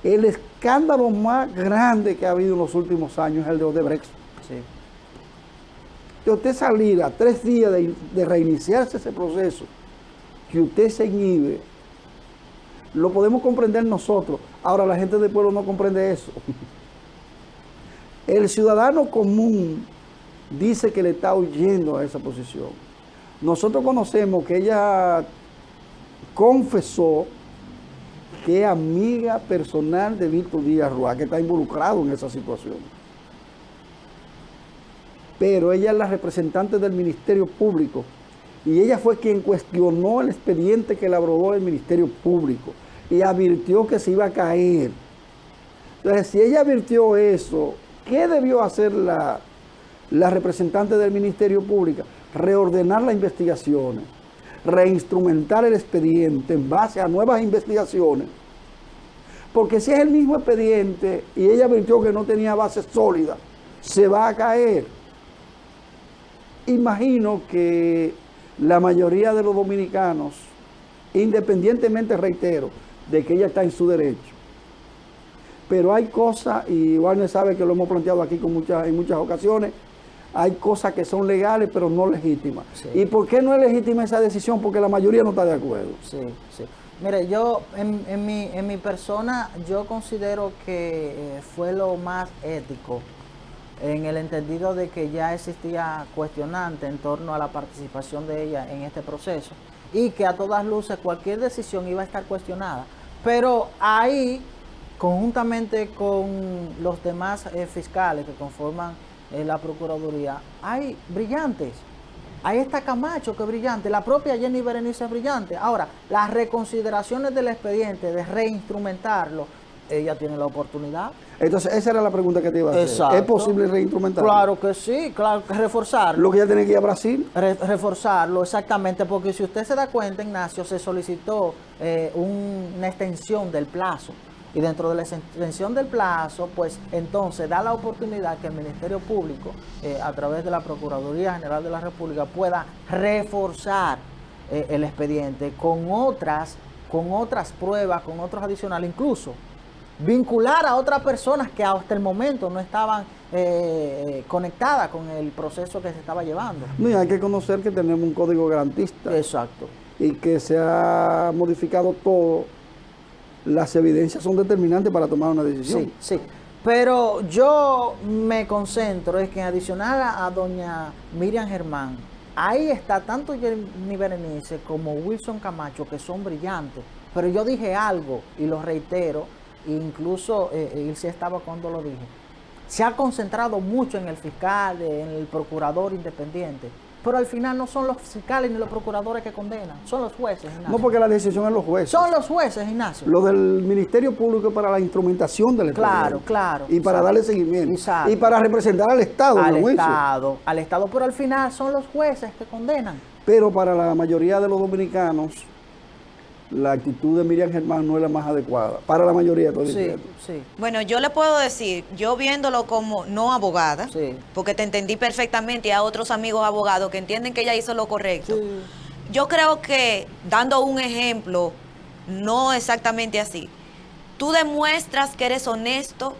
El escándalo más grande que ha habido en los últimos años es el de Odebrecht. Sí. De usted salir a 3 días de reiniciarse ese proceso, que usted se inhibe, lo podemos comprender nosotros. Ahora la gente del pueblo no comprende eso. El ciudadano común dice que le está huyendo a esa posición. Nosotros conocemos que ella confesó que es amiga personal de Víctor Díaz Rúa, que está involucrado en esa situación. Pero ella es la representante del Ministerio Público y ella fue quien cuestionó el expediente que elaboró el Ministerio Público y advirtió que se iba a caer. Entonces, si ella advirtió eso, ¿qué debió hacer la representante del Ministerio Público? Reordenar las investigaciones, reinstrumentar el expediente en base a nuevas investigaciones. Porque si es el mismo expediente y ella advirtió que no tenía base sólida, se va a caer. Imagino que la mayoría de los dominicanos, independientemente, reitero, de que ella está en su derecho, pero hay cosas, y Warner sabe que lo hemos planteado aquí en muchas ocasiones, hay cosas que son legales pero no legítimas. Sí. ¿Y por qué no es legítima esa decisión? Porque la mayoría no está de acuerdo. Sí, sí. Mire, yo en mi persona, yo considero que fue lo más ético, en el entendido de que ya existía cuestionante en torno a la participación de ella en este proceso y que a todas luces cualquier decisión iba a estar cuestionada. Pero ahí, conjuntamente con los demás fiscales que conforman la Procuraduría, hay brillantes. Ahí está Camacho, que es brillante. La propia Jenny Berenice es brillante. Ahora, las reconsideraciones del expediente, de reinstrumentarlo, ella tiene la oportunidad. Entonces, esa era la pregunta que te iba a hacer. Exacto. ¿Es posible reinstrumentarlo? Claro que sí, claro que reforzarlo. Lo que ella tiene que ir a Brasil. Reforzarlo, exactamente, porque si usted se da cuenta, Ignacio, se solicitó una extensión del plazo. Y dentro de la extensión del plazo, pues entonces da la oportunidad que el Ministerio Público, a través de la Procuraduría General de la República, pueda reforzar el expediente con otras pruebas, con otros adicionales, incluso vincular a otras personas que hasta el momento no estaban conectadas con el proceso que se estaba llevando. No, y hay que conocer que tenemos un código garantista. Exacto. Y que se ha modificado todo. Las evidencias son determinantes para tomar una decisión. Sí, sí. Pero yo me concentro es que adicional a doña Miriam Germán, ahí está tanto Jenny Berenice como Wilson Camacho, que son brillantes. Pero yo dije algo y lo reitero, incluso él sí estaba cuando lo dije. Se ha concentrado mucho en el fiscal, en el procurador independiente. Pero al final no son los fiscales ni los procuradores que condenan, son los jueces, Ignacio. No, porque la decisión es los jueces. Son los jueces, Ignacio. Lo del Ministerio Público es para la instrumentación del Estado. Claro, claro. Y para darle seguimiento. Exacto. Y para representar al Estado en el juicio. Al Estado, pero al final son los jueces que condenan. Pero para la mayoría de los dominicanos, la actitud de Miriam Germán no es la más adecuada. Para la mayoría, estoy diciendo. Sí. Bueno, yo le puedo decir, yo viéndolo como no abogada, Sí. porque te entendí perfectamente y a otros amigos abogados que entienden que ella hizo lo correcto. Sí. Yo creo que, dando un ejemplo, no exactamente así, tú demuestras que eres honesto,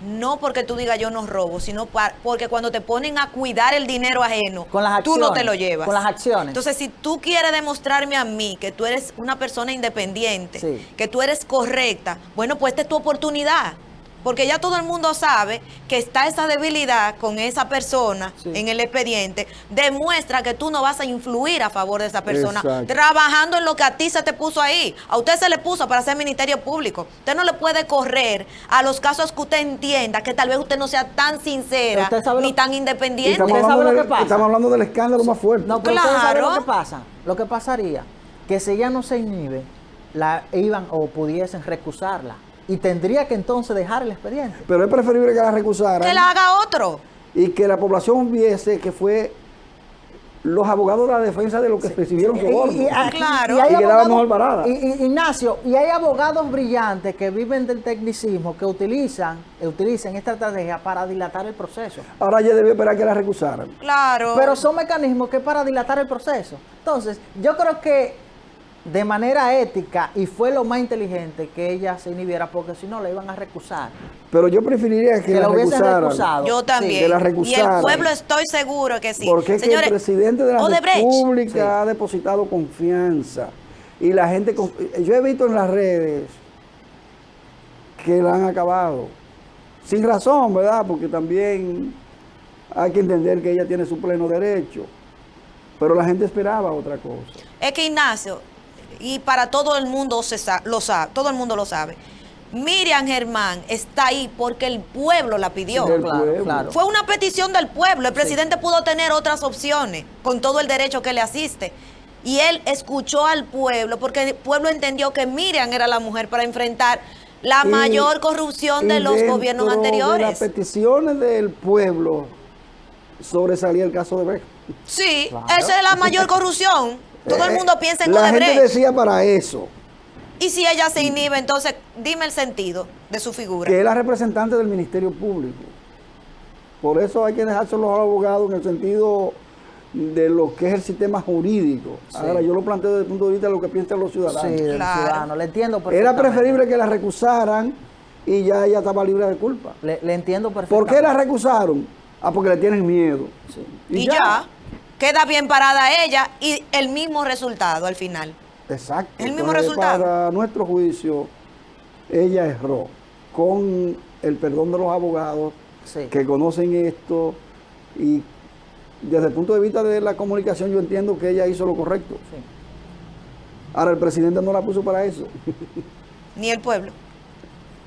no porque tú digas yo no robo, sino porque cuando te ponen a cuidar el dinero ajeno, Con las tú no te acciones, lo llevas. con las acciones. Entonces, si tú quieres demostrarme a mí que tú eres una persona independiente, Sí. que tú eres correcta, bueno, pues esta es tu oportunidad. Porque ya todo el mundo sabe que está esa debilidad con esa persona Sí. en el expediente. Demuestra que tú no vas a influir a favor de esa persona, Exacto. trabajando en lo que a ti se te puso ahí. A usted se le puso para ser Ministerio Público. Usted no le puede correr a los casos que usted entienda, que tal vez usted no sea tan sincera Usted sabe ni lo- tan Y independiente. ¿Usted sabe lo que pasa? estamos hablando del escándalo más fuerte. No, pero usted sabe Claro. lo que pasa. Lo que pasaría, que si ella no se inhibe, la iban o pudiesen recusarla. Y tendría que entonces dejar el expediente. Pero es preferible que la recusaran Que la haga otro. y que la población viese que fue los abogados de la defensa de lo que recibieron soborno. Claro. Y quedaba mejor parada. Ignacio, y hay abogados brillantes que viven del tecnicismo, que utilizan esta estrategia para dilatar el proceso. Ahora ella debió esperar que la recusaran. Claro. Pero son mecanismos que para dilatar el proceso. Entonces, yo creo que de manera ética, y fue lo más inteligente que ella se inhibiera, porque si no la iban a recusar. Pero yo preferiría que la hubiesen recusaran. recusado. Yo también. que la Y el recusaran. pueblo estoy seguro que sí. Porque es que Señores, el presidente de la Odebrecht. República ha depositado confianza. Y la gente, yo he visto en las redes que la han acabado. Sin razón, ¿verdad? Porque también hay que entender que ella tiene su pleno derecho. Pero la gente esperaba otra cosa. Es que Ignacio, y para todo el mundo lo sabe, todo el mundo lo sabe. Miriam Germán está ahí porque el pueblo la pidió. Sí, del pueblo. Claro. Fue una petición del pueblo. El presidente pudo tener otras opciones con todo el derecho que le asiste. Y él escuchó al pueblo porque el pueblo entendió que Miriam era la mujer para enfrentar la mayor corrupción de Y los dentro gobiernos de las anteriores. peticiones del pueblo sobresalía el caso de Odebrecht. Sí, Claro. esa es la mayor corrupción. Todo el mundo piensa en La gente Odebrecht. decía para eso, Y si ella se inhibe, entonces dime el sentido de su figura. que es la representante del Ministerio Público. Por eso hay que dejárselo a los abogados en el sentido de lo que es el sistema jurídico. Sí. Ahora, yo lo planteo desde el punto de vista de lo que piensan los ciudadanos. Sí, del Claro. ciudadano. Le entiendo Era perfectamente. preferible que la recusaran y ya ella estaba libre de culpa. Le entiendo ¿Por perfectamente. qué la recusaron? Ah, porque le tienen miedo. Sí. Y ya, queda bien parada ella y el mismo resultado al final. Exacto. El mismo Entonces, resultado. Para nuestro juicio, ella erró. Con el perdón de los abogados Sí. que conocen esto y desde el punto de vista de la comunicación yo entiendo que ella hizo lo correcto. Sí. Ahora el presidente no la puso para eso Ni el pueblo.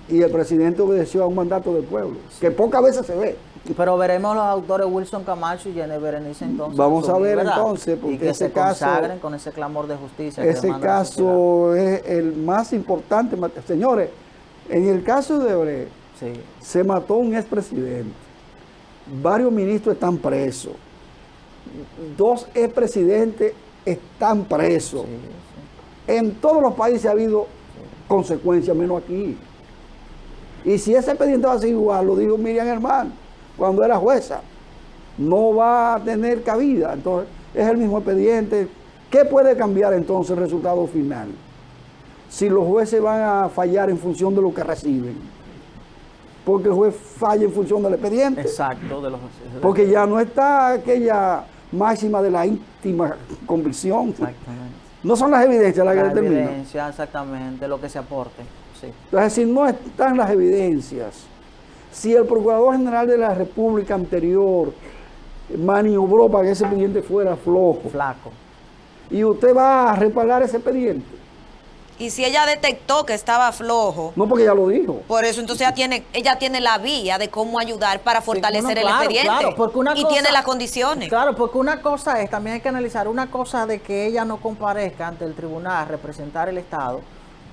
y el presidente obedeció a un mandato del pueblo, que pocas veces se ve. Pero veremos los autores Wilson Camacho y Jenny Berenice entonces. Vamos a ver ¿verdad? entonces, porque y que ese se caso- consagren con ese clamor de justicia. que Ese demanda la sociedad. caso es el más importante. Señores, en el caso de Odebrecht Sí. se mató un expresidente, varios ministros están presos, 2 expresidentes están presos. Sí, sí. En todos los países ha habido consecuencias, menos aquí. Y si ese expediente va a ser igual, lo dijo Miriam Germán cuando era jueza, no va a tener cabida. Entonces, es el mismo expediente. ¿Qué puede cambiar entonces el resultado final? Si los jueces van a fallar en función de lo que reciben. Porque el juez falla en función del expediente. Exacto. Porque ya no está aquella máxima de la íntima convicción. Exactamente. No son las evidencias las que La determinan. evidencia, exactamente, lo que se aporte. Sí. Entonces, si no están las evidencias, si el Procurador General de la República anterior maniobró para que ese expediente fuera flojo, Flaco. y usted va a respaldar ese expediente, Y si ella detectó que estaba flojo, no porque ya lo dijo. por eso entonces ella tiene la vía de cómo ayudar para fortalecer Sí, el claro, expediente. claro, porque una y cosa- tiene las condiciones. Claro, porque una cosa es, también hay que analizar, una cosa de que ella no comparezca ante el tribunal a representar el Estado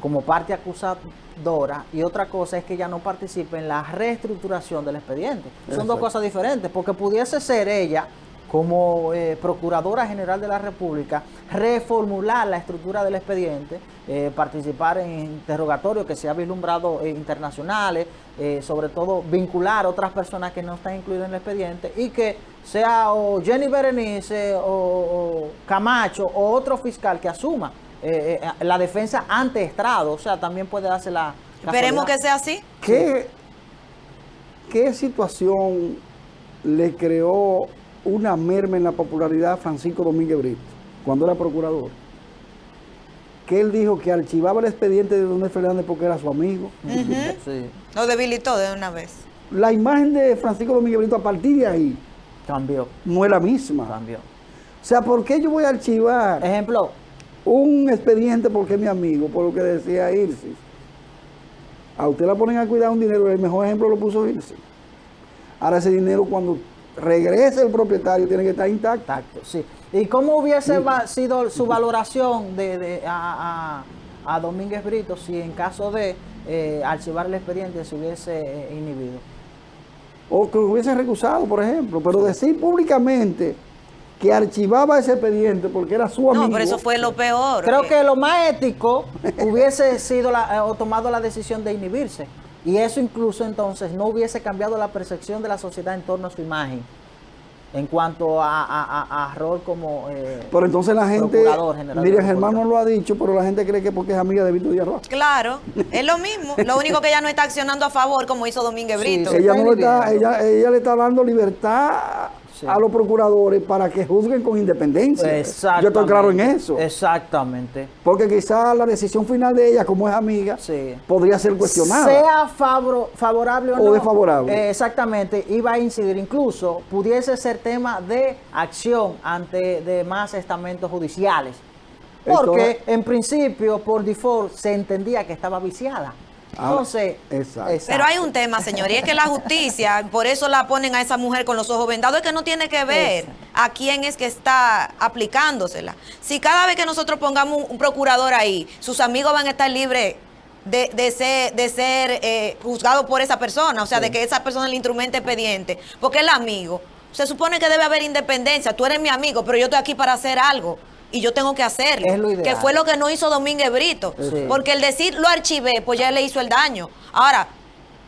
como parte acusadora, y otra cosa es que ella no participe en la reestructuración del expediente. Son dos Exacto. cosas diferentes, porque pudiese ser ella, como Procuradora General de la República, reformular la estructura del expediente, participar en interrogatorios que se ha vislumbrado internacionales, sobre todo vincular a otras personas que no están incluidas en el expediente, y que sea o Jenny Berenice o Camacho o otro fiscal que asuma la defensa ante estrado. O sea, también puede darse la Esperemos que casualidad. sea así. ¿Qué situación le creó una merma en la popularidad a Francisco Domínguez Brito cuando era procurador? Que él dijo que archivaba el expediente de Donald Fernández porque era su amigo. Sí, Lo debilitó de una vez. La imagen de Francisco Domínguez Brito a partir de ahí cambió, no es la misma. cambió. O sea, ¿por qué yo voy a archivar Ejemplo, un expediente porque es mi amigo? Por lo que decía Irsis. A usted la ponen a cuidar un dinero, el mejor ejemplo lo puso Irsis. Ahora ese dinero cuando regrese el propietario, tiene que estar intacto. Exacto, sí. ¿Y cómo hubiese sido su valoración a Domínguez Brito si en caso de archivar el expediente se hubiese inhibido? O que hubiese recusado, por ejemplo, pero decir públicamente que archivaba ese expediente porque era su amigo. No, pero eso fue lo peor. Creo que lo más ético hubiese sido o tomado la decisión de inhibirse. Y eso incluso entonces no hubiese cambiado la percepción de la sociedad en torno a su imagen en cuanto a rol como pero entonces la gente, Procurador General de la mire, Germán no República. lo ha dicho, pero la gente cree que porque es amiga de Víctor Díaz Roa. Claro, es lo mismo. Lo único que ella no está accionando a favor como hizo Domínguez Sí, Brito. sí. Ella, está no le está, inhibiendo. ella le está dando libertad Sí. a los procuradores para que juzguen con independencia. Exactamente. Yo estoy claro en eso. Exactamente. Porque quizás la decisión final de ella, como es amiga, Sí. podría ser cuestionada. Sea favorable o no. desfavorable. Exactamente, iba a incidir. Incluso pudiese ser tema de acción ante demás estamentos judiciales. Porque en principio, por default, se entendía que estaba viciada. Entonces, exacto. Pero hay un tema, señor, y es que la justicia, por eso la ponen a esa mujer con los ojos vendados, es que no tiene que ver a quién es que está aplicándosela. Si cada vez que nosotros pongamos un procurador ahí, sus amigos van a estar libres de ser juzgados por esa persona, o sea, de que esa persona le instrumente expediente, porque el amigo, se supone que debe haber independencia, tú eres mi amigo, pero yo estoy aquí para hacer algo. Y yo tengo que hacerlo, Es lo ideal. que fue lo que no hizo Domínguez Brito. Sí. Porque el decir lo archivé, pues ya le hizo el daño. Ahora,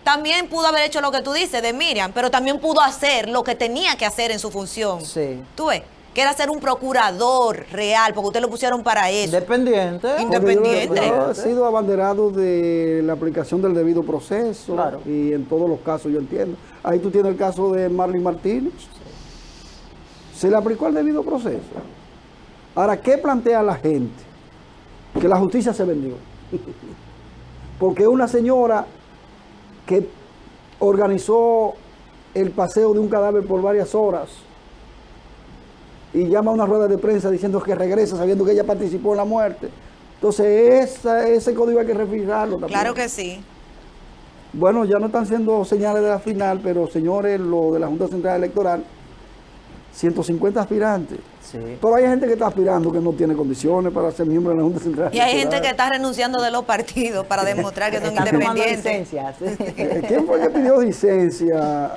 también pudo haber hecho lo que tú dices de Miriam, pero también pudo hacer lo que tenía que hacer en su función. Sí. Tú ves, que era ser un procurador real, porque ustedes lo pusieron para eso. independiente. Independiente. Yo he sido abanderado de la aplicación del debido proceso. Claro. Y en todos los casos yo entiendo. Ahí tú tienes el caso de Marlene Martínez. Se le aplicó el debido proceso. Ahora, ¿qué plantea la gente? Que la justicia se vendió. Porque una señora que organizó el paseo de un cadáver por varias horas y llama a una rueda de prensa diciendo que regresa sabiendo que ella participó en la muerte. Entonces, ese código hay que refrigerarlo también. Claro que sí. Bueno, ya no están siendo señales de la final, pero señores, lo de la Junta Central Electoral, 150 aspirantes. Sí. Pero hay gente que está aspirando que no tiene condiciones para ser miembro de la Junta Central Y hay Electoral. gente que está renunciando de los partidos para demostrar que son Están tomando independientes. licencias. ¿Quién fue que pidió licencia?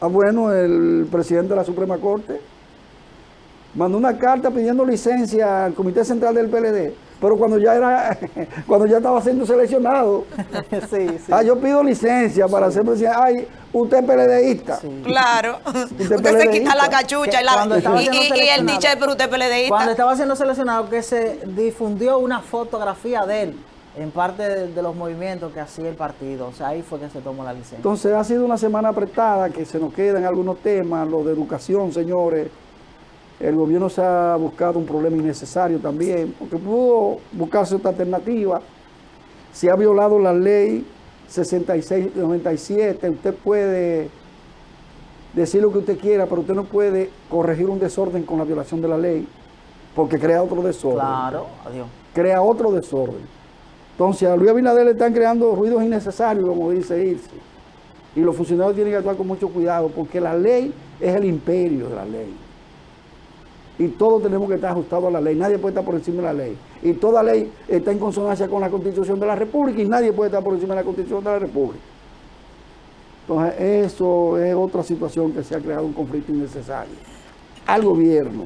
Bueno, el presidente de la Suprema Corte mandó una carta pidiendo licencia al Comité Central del PLD, pero cuando ya estaba siendo seleccionado. Sí, sí. Yo pido licencia para ser presidente. Ay, usted es PLDista. Sí. Claro. Usted se PLDista. quita la cachucha Cuando estaba siendo y el seleccionado. dicho pero usted es Cuando PLDista. estaba siendo seleccionado, que se difundió una fotografía de él en parte de los movimientos que hacía el partido. O sea, ahí fue que se tomó la licencia. Entonces ha sido una semana apretada, que se nos quedan algunos temas, los de educación, señores. El gobierno se ha buscado un problema innecesario también, porque pudo buscarse otra alternativa. Se ha violado la ley 6697. Usted puede decir lo que usted quiera, pero usted no puede corregir un desorden con la violación de la ley, porque crea otro desorden. Claro, adiós. Crea otro desorden. Entonces a Luis Abinader le están creando ruidos innecesarios, como dice Irse. Y los funcionarios tienen que actuar con mucho cuidado, porque la ley es el imperio de la ley. Y todos tenemos que estar ajustados a la ley. Nadie puede estar por encima de la ley. Y toda ley está en consonancia con la Constitución de la República y nadie puede estar por encima de la Constitución de la República. Entonces, eso es otra situación que se ha creado un conflicto innecesario. Al gobierno.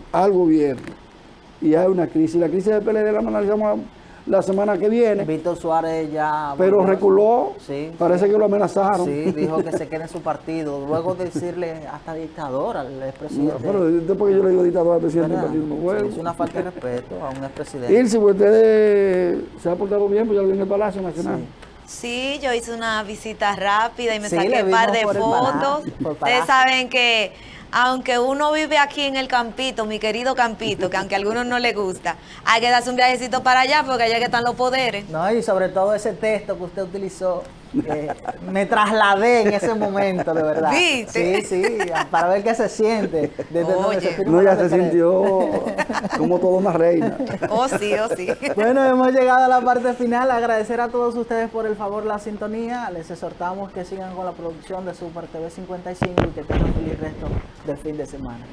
Y hay una crisis. La crisis del PLD la analizamos la semana que viene, Víctor Suárez ya... pero volvió a- reculó. Sí, Parece sí. que lo amenazaron. Sí, dijo que se quede en su partido. Luego de decirle hasta dictador al No, expresidente. pero después que yo le digo dictador al presidente del ¿Verdad? partido, no Sí, juego. es una falta de respeto a un expresidente. Irse, pues ustedes se ha portado bien, pues ya lo vi en el Palacio Nacional. Sí, yo hice una visita rápida y me Sí, saqué le un par vimos de por el fotos. palacio, por el Ustedes palacio. saben que aunque uno vive aquí en el Campito, mi querido Campito, que aunque a algunos no les gusta, hay que darse un viajecito para allá porque allá que están los poderes. No, y sobre todo ese texto que usted utilizó me trasladé en ese momento, de verdad. ¿Viste? Sí, para ver qué se siente. Desde donde Oye. firma No, la ya se decreto. sintió como toda una reina. Oh, sí, oh, sí. Bueno, hemos llegado a la parte final. Agradecer a todos ustedes por el favor la sintonía. Les exhortamos que sigan con la producción de Super TV 55 y que tengan un feliz resto del fin de semana.